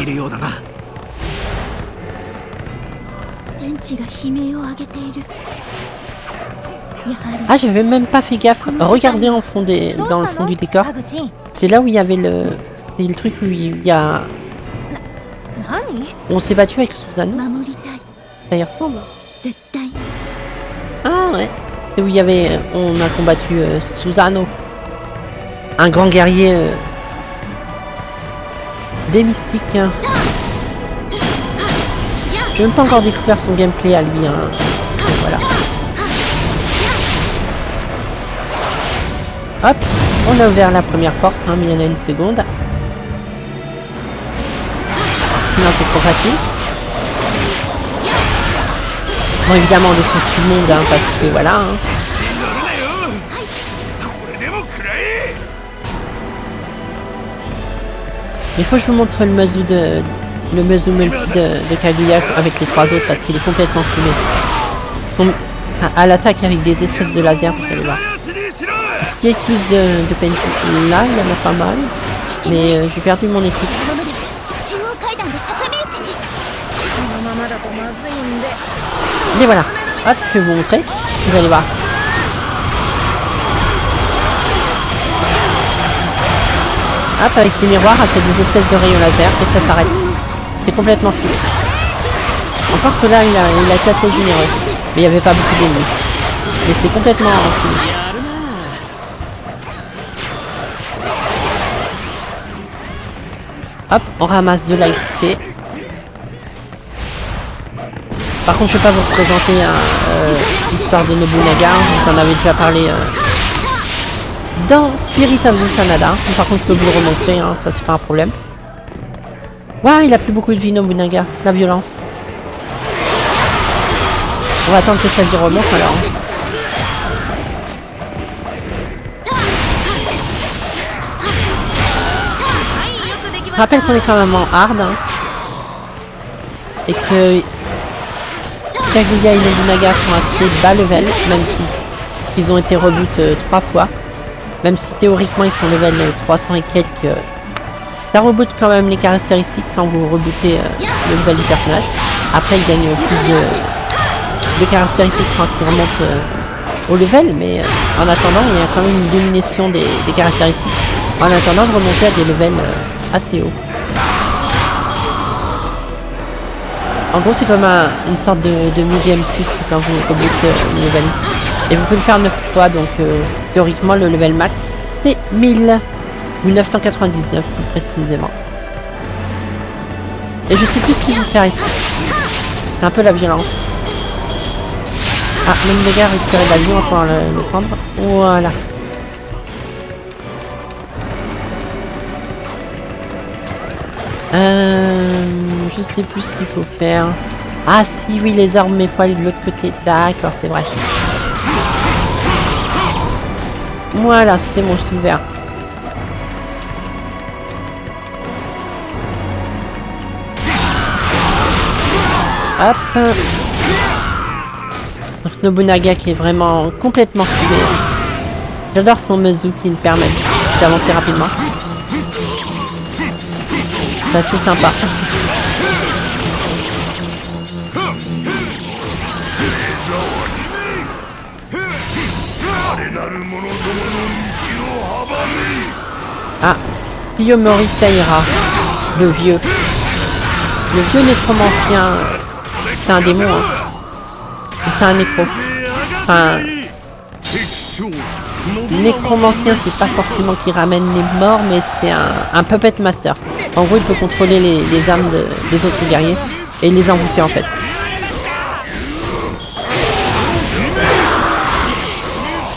Ah j'avais même pas fait gaffe. Regardez en fond dans le fond du décor. C'est là où il y avait c'est le truc où il y a... On s'est battu avec Susanoo. Ça y ressemble. Ah ouais. C'est où il y avait... On a combattu Susanoo. Un grand guerrier des mystiques. Hein. J'ai même pas encore découvert son gameplay à lui. Hein. Voilà. Hop, on a ouvert la première porte, hein, mais il y en a une seconde. Sinon c'est trop facile. Bon évidemment on défonce tout le monde, hein, parce que voilà. Hein. Il faut que je vous montre le muzzle multi de Kaguya avec les trois autres parce qu'il est complètement fumé. Donc, à l'attaque avec des espèces de lasers, vous allez voir. Il y a plus de pain là, il y en a pas mal. Mais j'ai perdu mon équipe. Et voilà. Hop, je vais vous montrer. Vous allez voir. Hop, avec ses miroirs, elle fait des espèces de rayons laser et ça s'arrête. C'est complètement fou. Encore que là, il a été assez généreux. Mais il n'y avait pas beaucoup d'ennemis. Mais c'est complètement fou. Hop, on ramasse de l'XP. Par contre, je ne vais pas vous représenter l'histoire de Nobunaga. Vous en avez déjà parlé dans Spirit of the Sanada. Par contre, je peux vous le remontrer, hein, ça c'est pas un problème. Waouh, il a plus beaucoup de vie Nobunaga, la violence. On va attendre que sa vie remonte alors. Je rappelle qu'on est quand même en hard. Hein, et que Kaguya et Nobunaga sont assez bas level, même si ils ont été reboot 3 fois. Même si théoriquement ils sont level 300 et quelques. Ça reboot quand même les caractéristiques quand vous rebootez le level du personnage. Après ils gagnent plus de caractéristiques quand ils remontent au level, mais en attendant il y a quand même une diminution des caractéristiques. En attendant de remonter à des levels assez hauts. En gros c'est comme une sorte de millième plus quand vous rebootez le level. Et vous pouvez le faire 9 fois, donc théoriquement le level max c'est 1000 ou 999 plus précisément. Et je sais plus ce qu'il faut faire ici. C'est un peu la violence. Ah, même les gars récupérer l'avion, on va pouvoir le prendre. Voilà. Je sais plus ce qu'il faut faire. Ah si, oui, les armes, mais il faut aller de l'autre côté. D'accord, c'est vrai. Voilà, c'est bon, je suis ouvert. Hop. Donc Nobunaga qui est vraiment complètement stylé. J'adore son muzzle qui me permet d'avancer rapidement. C'est assez sympa. Ah, Kiyomori Taira, le vieux. Le vieux nécromancien, c'est un démon, hein. C'est un nécro. Enfin, nécromancien, c'est pas forcément qui ramène les morts, mais c'est un puppet master. En gros, il peut contrôler les âmes des autres guerriers et les envoûter en fait.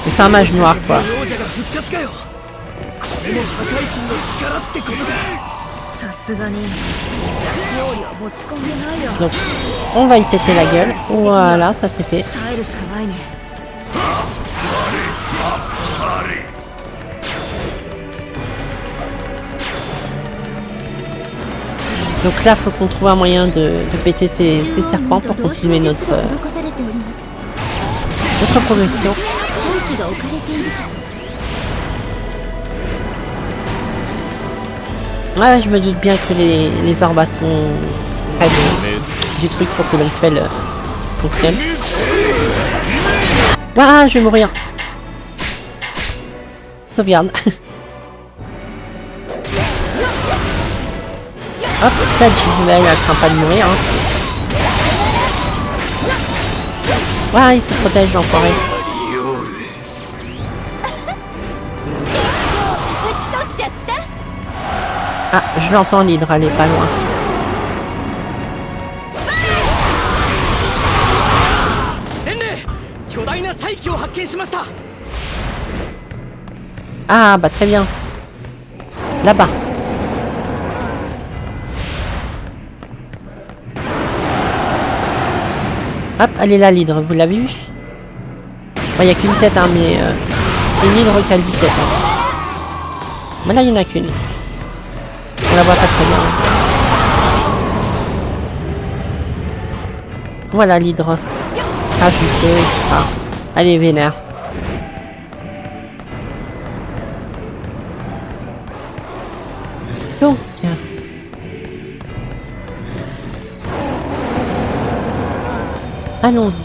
C'est un mage noir quoi. Donc, on va y péter la gueule. Voilà, ça c'est fait. Donc là, faut qu'on trouve un moyen de péter ces serpents pour continuer notre progression. Ouais, je me doute bien que les orbes sont près du truc pour que le rituel fonctionne. Ah, je vais mourir. Sauvegarde. Hop, là, elle craint pas de mourir. Hein. Ouais, il se protège, l'enfoiré. Ah, je l'entends l'hydre, elle est pas loin. Ah, bah très bien. Là-bas. Hop, elle est là l'hydre, vous l'avez vu? Il n'y a qu'une tête, hein, mais une hydre qui a 10 têtes. Hein. Mais là, il n'y en a qu'une. On la voit pas très bien. Voilà l'hydre. Ah, je sais. Ah, elle est vénère. Donc. Allons-y.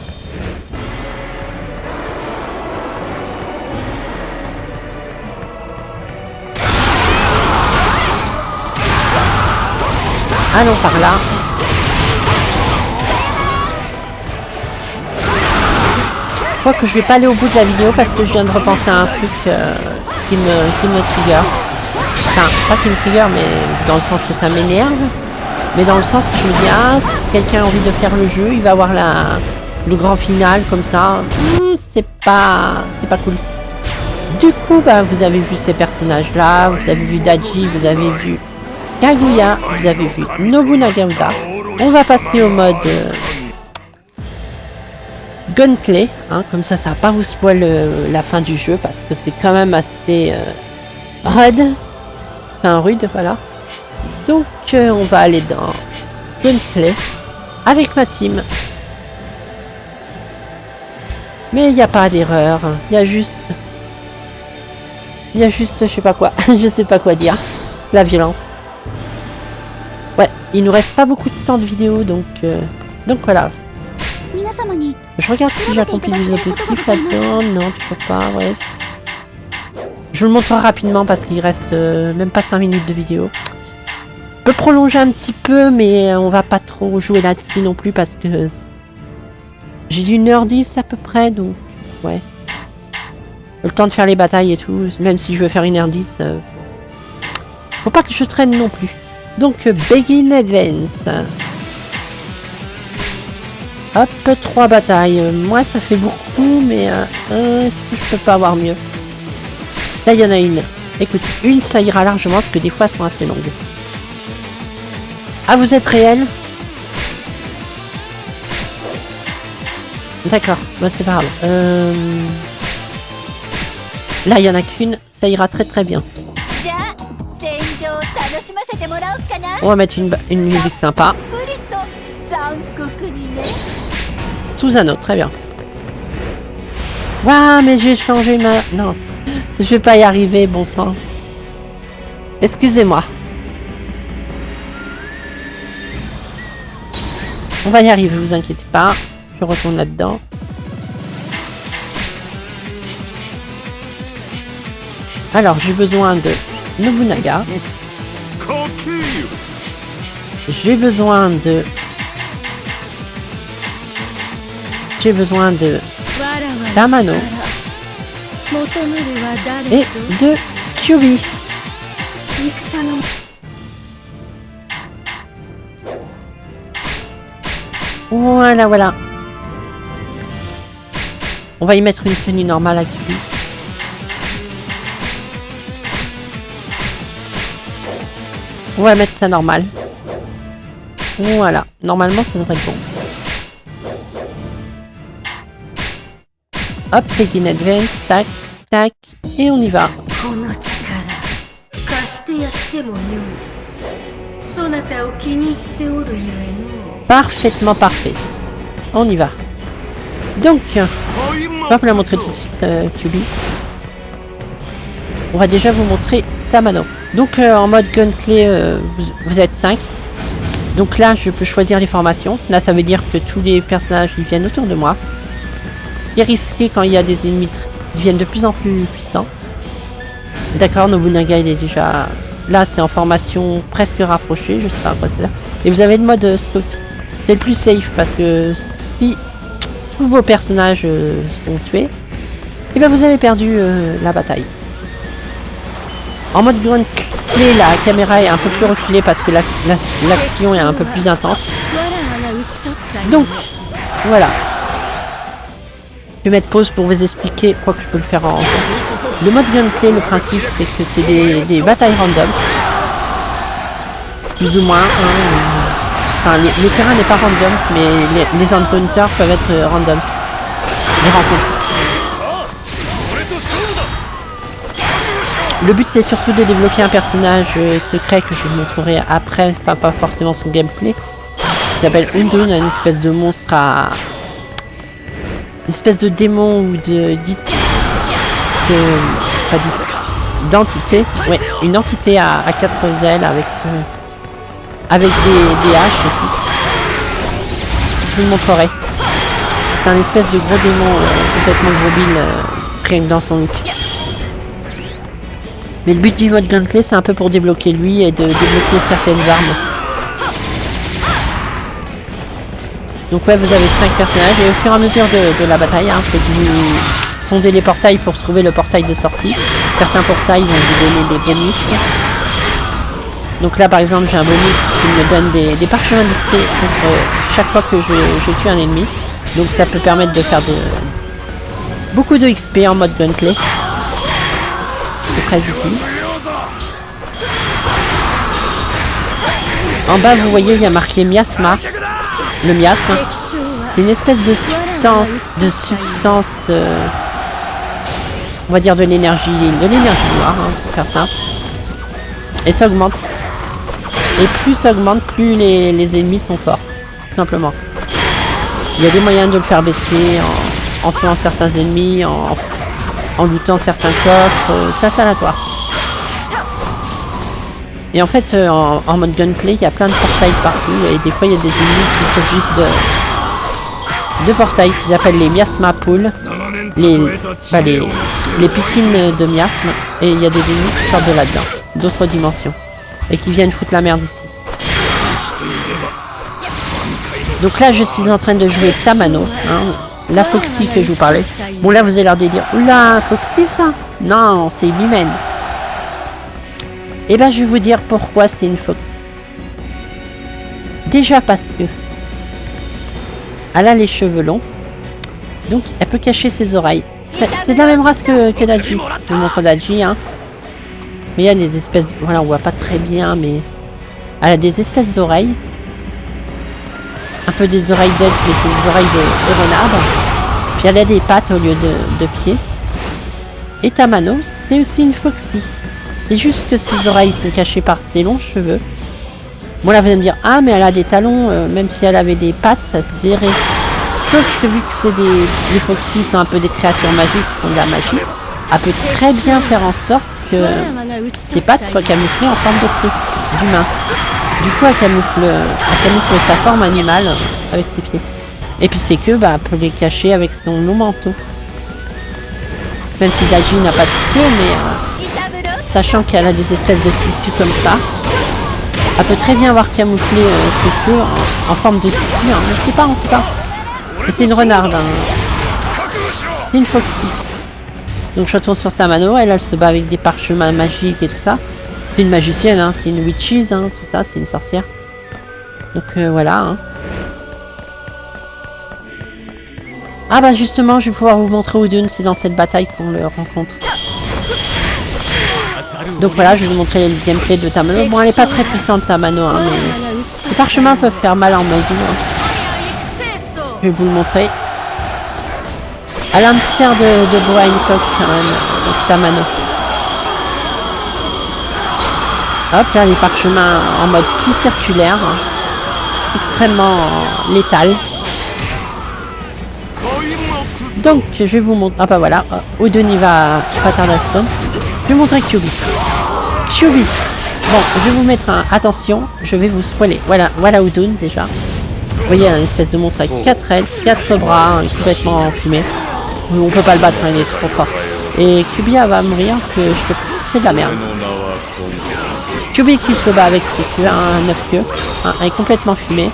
Allons par là. Je crois que je vais pas aller au bout de la vidéo parce que je viens de repenser à un truc qui me trigger. Enfin, pas qui me trigger, mais dans le sens que ça m'énerve. Mais dans le sens que je me dis, ah, si quelqu'un a envie de faire le jeu, il va avoir le grand final comme ça. C'est pas cool. Du coup, bah, vous avez vu ces personnages-là, vous avez vu Daji, vous avez vu Kaguya, vous avez vu Nobunaga Uda. On va passer au mode gunplay, hein, comme ça va pas vous spoil la fin du jeu parce que c'est quand même assez rude. Enfin rude, voilà. Donc on va aller dans gunplay avec ma team. Mais il n'y a pas d'erreur, il y a juste je sais pas quoi, je sais pas quoi dire. La violence. Ouais, il nous reste pas beaucoup de temps de vidéo, donc voilà. Je regarde si j'ai accompli des objectifs là-dedans. Non, tu peux pas, ouais. Je vous le montrerai rapidement parce qu'il reste même pas 5 minutes de vidéo. Je peux prolonger un petit peu, mais on va pas trop jouer là-dessus non plus parce que j'ai du 1h10 à peu près, donc ouais. Le temps de faire les batailles et tout, même si je veux faire 1h10, faut pas que je traîne non plus. Donc Begin Advance. Hop, 3 batailles. Moi ça fait beaucoup, mais est-ce que je peux pas avoir mieux? Là il y en a une. Écoute, une ça ira largement parce que des fois elles sont assez longues. Ah, vous êtes réel? D'accord, bah, c'est pas grave. Là, il y en a qu'une, ça ira très très bien. On va mettre une musique sympa. Susanoo, très bien. Waouh, mais j'ai changé ma... Non, je vais pas y arriver, bon sang. Excusez-moi. On va y arriver, vous inquiétez pas. Je retourne là-dedans. Alors, j'ai besoin de Nobunaga. J'ai besoin de... Tamano. Et de Kyuubi. Voilà, voilà. On va y mettre une tenue normale à Kyuubi. On va mettre ça normal. Voilà. Normalement, ça devrait être bon. Hop, begin advance, tac, tac, et on y va. Parfaitement parfait. On y va. Donc, on va vous la montrer tout de suite, Kyuubi. On va déjà vous montrer Tamano. Donc, en mode gunplay, vous êtes 5. Donc là, je peux choisir les formations. Là, ça veut dire que tous les personnages ils viennent autour de moi. C'est risqué quand il y a des ennemis, ils viennent de plus en plus puissants. D'accord, Nobunaga il est déjà... Là c'est en formation presque rapprochée, je sais pas à quoi c'est ça. Et vous avez le mode scout. C'est le plus safe parce que si tous vos personnages sont tués, et ben vous avez perdu la bataille. En mode gunplay, la caméra est un peu plus reculée parce que l'action est un peu plus intense. Donc, voilà. Je vais mettre pause pour vous expliquer, quoi que je peux le faire en... Le mode gunplay, le principe, c'est que c'est des batailles random. Plus ou moins. Enfin, le terrain n'est pas random, mais les encounters peuvent être randoms. Les rencontres. Le but, c'est surtout de débloquer un personnage secret que je vous montrerai après, enfin pas forcément son gameplay. Il s'appelle Undun, une espèce de monstre à... Une espèce de démon ou d'entité. Ouais, une entité à 4 ailes avec des haches et tout. Je vous le montrerai. C'est un espèce de gros démon complètement mobile, rien que dans son look. Mais le but du mode gunplay, c'est un peu pour débloquer lui et de débloquer certaines armes aussi. Donc ouais, vous avez 5 personnages et au fur et à mesure de la bataille, hein, faut que vous sondez les portails pour trouver le portail de sortie. Certains portails vont vous donner des bonus. Donc là par exemple j'ai un bonus qui me donne des parchemins d'XP contre chaque fois que je tue un ennemi. Donc ça peut permettre de faire beaucoup de XP en mode gunplay. C'est très utile. En bas vous voyez il y a marqué miasma. Le miasme, c'est une espèce de substance, on va dire de l'énergie noire, hein, pour faire simple. Et ça augmente. Et plus ça augmente, plus les ennemis sont forts, tout simplement. Il y a des moyens de le faire baisser en tuant certains ennemis, en lootant certains coffres, c'est assez aléatoire. Et en fait, en mode gunplay, il y a plein de portails partout, et des fois il y a des ennemis qui surgissent de portails qu'ils appellent les miasma pools, les piscines de miasme, et il y a des ennemis qui sortent de là-dedans, d'autres dimensions, et qui viennent foutre la merde ici. Donc là, je suis en train de jouer Tamano, hein, la Foxy que je vous parlais. Bon là, vous avez l'air de dire, oula, Foxy ça? Non, c'est une humaine. Et ben je vais vous dire pourquoi c'est une Foxy. Déjà parce que elle a les cheveux longs, donc elle peut cacher ses oreilles. C'est de la même race que Daji. Je vous montre Daji, hein. Mais il y a des espèces de... Voilà, on voit pas très bien, mais elle a des espèces d'oreilles. Un peu des oreilles d'elfe, mais c'est des oreilles de renard. Puis elle a des pattes au lieu de pieds. Et Tamano, c'est aussi une Foxy. C'est juste que ses oreilles sont cachées par ses longs cheveux. Bon là vous allez me dire, ah mais elle a des talons, même si elle avait des pattes, ça se verrait. Sauf que vu que c'est les Foxy sont un peu des créatures magiques qui font de la magie, elle peut très bien faire en sorte que ses pattes soient camouflées en forme de pied d'humain. Du coup elle camoufle sa forme animale avec ses pieds. Et puis c'est que elle peut les cacher avec son long manteau. Même si Daji n'a pas de queue, mais sachant qu'elle a des espèces de tissus comme ça, elle peut très bien avoir camouflé ses queues en forme de tissu. Hein. On ne sait pas. Mais c'est une renarde. Hein. C'est une Foxy. Donc je retourne sur Tamano, elle se bat avec des parchemins magiques et tout ça. C'est une magicienne, hein, c'est une witches, hein, tout ça, c'est une sorcière. Donc voilà. Hein. Ah bah justement, je vais pouvoir vous montrer Udun, c'est dans cette bataille qu'on le rencontre. Donc voilà, je vais vous montrer le gameplay de Tamano. Bon, elle n'est pas très puissante Tamano, hein, mais les parchemins peuvent faire mal en mesure. Hein. Je vais vous le montrer. Elle a un petit air de boa Hancock quand même, Tamano. Hop, là les parchemins en mode si circulaire, hein. Extrêmement létal. Donc je vais vous montrer. Ah bah voilà, Udun il va pas tarder à spawn. Je vais vous montrer Kyuubi. Bon, je vais vous mettre un. Attention, je vais vous spoiler. Voilà Udun déjà. Vous voyez un espèce de monstre avec 4 ailes, 4 bras, hein, complètement enfumé. On peut pas le battre, hein, il est trop fort. Et Kyuubi va mourir parce que je fais de la merde. Kyuubi qui se bat avec ses queues, un 9 queues, hein, elle est complètement fumée.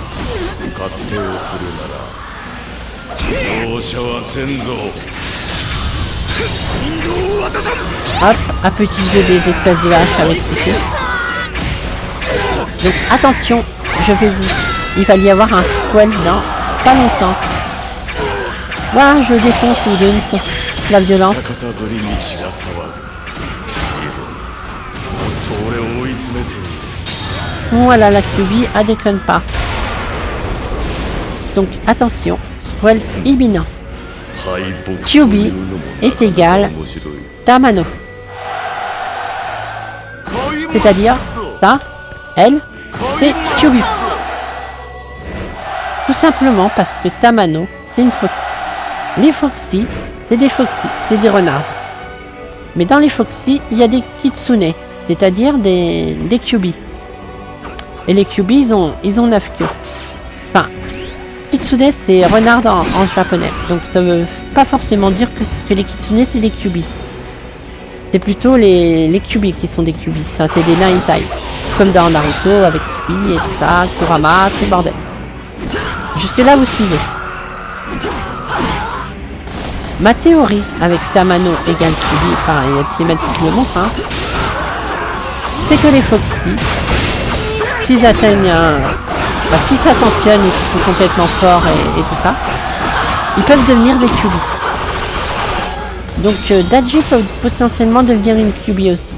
Hop, elle peut utiliser des espèces de haches avec ses queues. Donc attention, il va y avoir un squall dans pas longtemps. Voilà, je défonce Udun, la violence. Voilà, la Kyuubi, elle déconne pas. Donc attention, squall imminent. Kyuubi est égal Tamano. C'est-à-dire, ça, elle, c'est Kyuubi. Tout simplement parce que Tamano, c'est une Foxy. Les Foxy, c'est des renards. Mais dans les Foxy, il y a des Kitsune, c'est-à-dire des Kyuubi. Et les Kyuubi, ils ont 9 queues. Enfin, Kitsune, c'est renard en japonais. Donc ça veut pas forcément dire que les Kitsune, c'est des Kyuubi. C'est plutôt les Kyuubi qui sont des Kyuubi. Enfin, c'est des Nine-Tai. Comme dans Naruto, avec Kyuubi et tout ça, Kurama, tout le bordel. Jusque là, vous suivez. Ma théorie avec Tamano égale Kyuubi, enfin il y a des cinématiques qui le montrent, hein, c'est que les Foxy, s'ils atteignent s'ils s'ascensionnent ou qu'ils sont complètement forts et tout ça, ils peuvent devenir des Kyuubi. Donc Daji peut potentiellement devenir une Kyuubi aussi.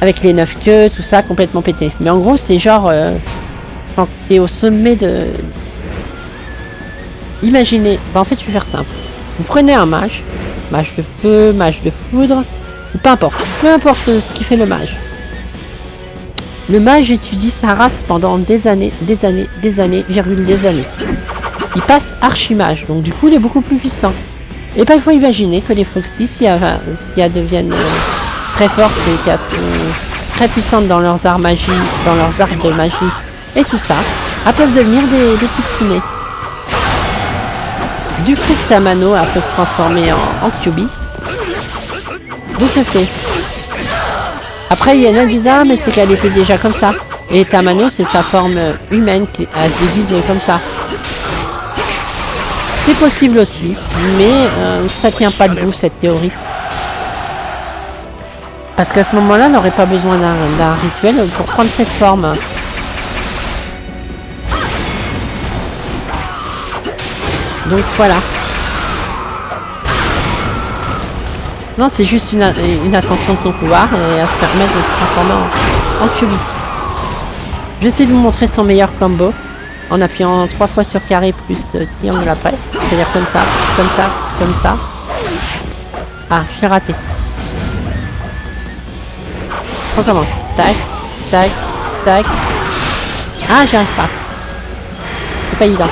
Avec les 9 queues, tout ça, complètement pété. Mais en gros c'est genre quand t'es au sommet de... Imaginez, en fait je vais faire simple. Vous prenez un mage de feu, mage de foudre, ou peu importe ce qui fait le mage. Le mage étudie sa race pendant des années. Il passe archimage, donc du coup il est beaucoup plus puissant. Et ben il faut imaginer que les Foxy, si elles deviennent très fortes et qu'elles sont très puissantes dans leurs arts magiques, dans leurs arts de magie et tout ça, elles peuvent devenir des Kitsune. Du coup, Tamano a pu se transformer en Kyuubi. De ce fait. Après, il y en a qui disent, ah, mais c'est qu'elle était déjà comme ça. Et Tamano, c'est sa forme humaine, elle se déguise comme ça. C'est possible aussi, mais ça tient pas debout cette théorie. Parce qu'à ce moment-là, elle n'aurait pas besoin d'un rituel pour prendre cette forme. Donc voilà. Non, c'est juste une ascension de son pouvoir et à se permettre de se transformer en Kyuubi. Je vais essayer de vous montrer son meilleur combo en appuyant 3 fois sur carré plus triangle après. C'est-à-dire comme ça, comme ça, comme ça. Ah, j'ai raté. On commence. Tac, tac, tac. Ah, j'y arrive pas. C'est pas évident.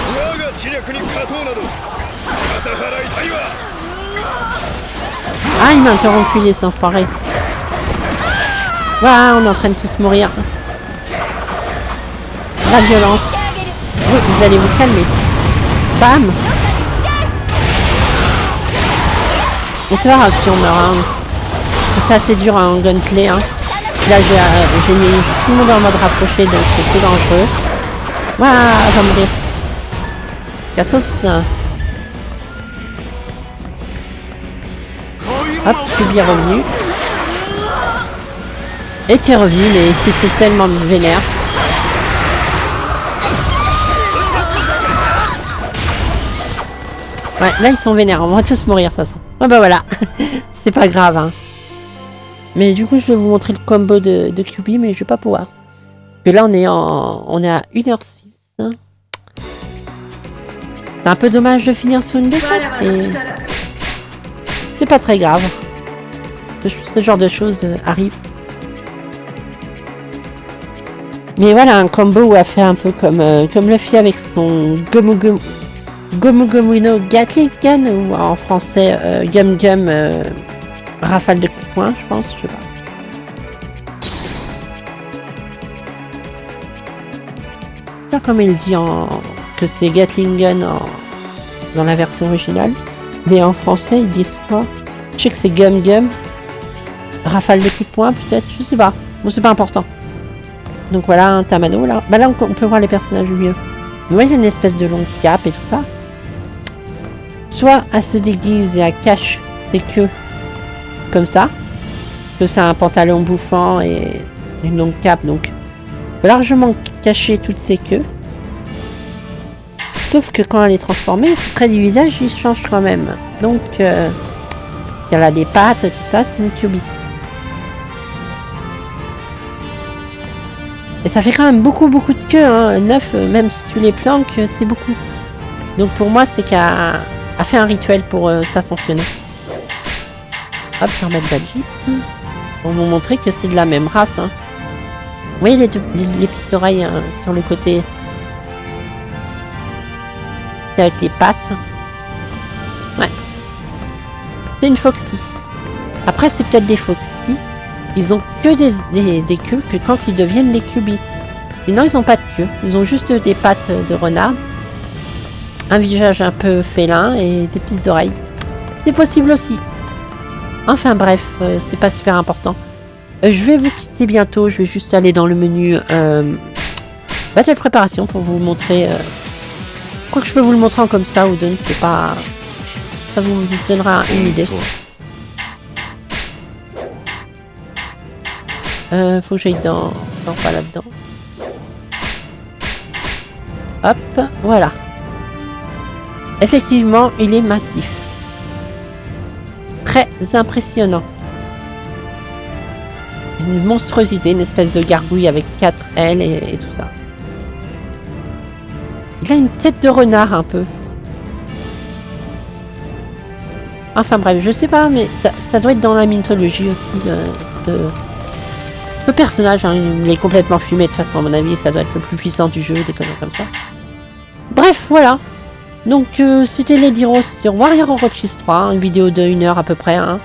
Ah, il m'a interrompu les enfoirés. Voilà, on est en train de tous mourir. La violence. Oui, vous allez vous calmer. Bam. Bon, c'est pas grave si on meurt. Hein. C'est assez dur en gunplay. Hein. Là, j'ai mis tout le monde en mode rapproché, donc c'est dangereux. Waouh, on va mourir. Cassos. Hop, Kyuubi est revenu. Et t'es revenu, mais c'est tellement vénère. Ouais, là ils sont vénères, on va tous mourir, ça sent. Ah bah voilà, c'est pas grave. Hein. Mais du coup, je vais vous montrer le combo de Kyuubi, mais je vais pas pouvoir. Parce que là, on est à 1h06. Hein. C'est un peu dommage de finir sur une défaite, mais c'est pas très grave. Ce genre de choses arrive. Mais voilà, un combo à faire un peu comme Luffy avec son Gomu Gomu no Gatling Gun, ou en français Gum Gum rafale de coups de poing, je pense, je sais pas. Comme il dit que c'est Gatling Gun dans la version originale, mais en français ils disent quoi? Je sais que c'est Gum Gum rafale de coups de poing, peut-être, je sais pas. Bon, c'est pas important. Donc voilà, un Tamano là. Bah là on peut voir les personnages mieux. Vous voyez, il y a une espèce de longue cape et tout ça. Soit elle se déguise et elle cache ses queues comme ça. Que c'est un pantalon bouffant et une longue cape, donc peut largement cacher toutes ses queues. Sauf que quand elle est transformée, le trait du visage il change quand même. Donc elle a des pattes, tout ça, c'est une Kyuubi. Et ça fait quand même beaucoup de queues, hein. 9, même si tu les planques, c'est beaucoup. Donc pour moi, c'est qu'elle a fait un rituel pour s'ascensionner. Hop, je vais remettre Badji. Pour vous montrer que c'est de la même race. Hein. Vous voyez les petites oreilles hein, sur le côté. C'est avec les pattes. Ouais. C'est une Foxy. Après, c'est peut-être des Foxy. Ils ont que des queues que quand ils deviennent des Kyuubi. Sinon, ils ont pas de queue. Ils ont juste des pattes de renard, un visage un peu félin et des petites oreilles. C'est possible aussi. Enfin bref, c'est pas super important. Je vais vous quitter bientôt. Je vais juste aller dans le menu Battle Préparation pour vous montrer. Quoi que je peux vous le montrer en comme ça ou donne, c'est pas. Ça vous donnera une idée. Faut que j'aille dans... Non, pas là-dedans. Hop, voilà. Effectivement, il est massif. Très impressionnant. Une monstruosité, une espèce de gargouille avec 4 ailes et tout ça. Il a une tête de renard un peu. Enfin bref, je sais pas, mais ça doit être dans la mythologie aussi, ce personnage, hein, il est complètement fumé de toute façon à mon avis, ça doit être le plus puissant du jeu, des conneries comme ça. Bref, voilà. Donc c'était Lady Rose sur Warrior Orochi 3, une vidéo de 1 heure à peu près, hein,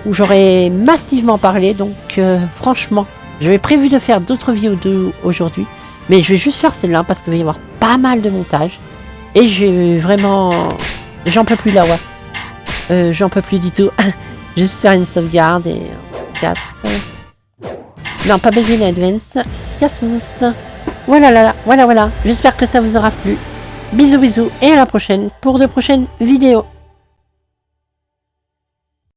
où j'aurais massivement parlé, donc franchement, j'avais prévu de faire d'autres vidéos aujourd'hui, mais je vais juste faire celle-là parce qu'il va y avoir pas mal de montage, et j'ai vraiment... J'en peux plus là, ouais. J'en peux plus du tout. Juste faire une sauvegarde et... 4... Non, pas Begin Advance. Cassos. Voilà. J'espère que ça vous aura plu. Bisous et à la prochaine pour de prochaines vidéos.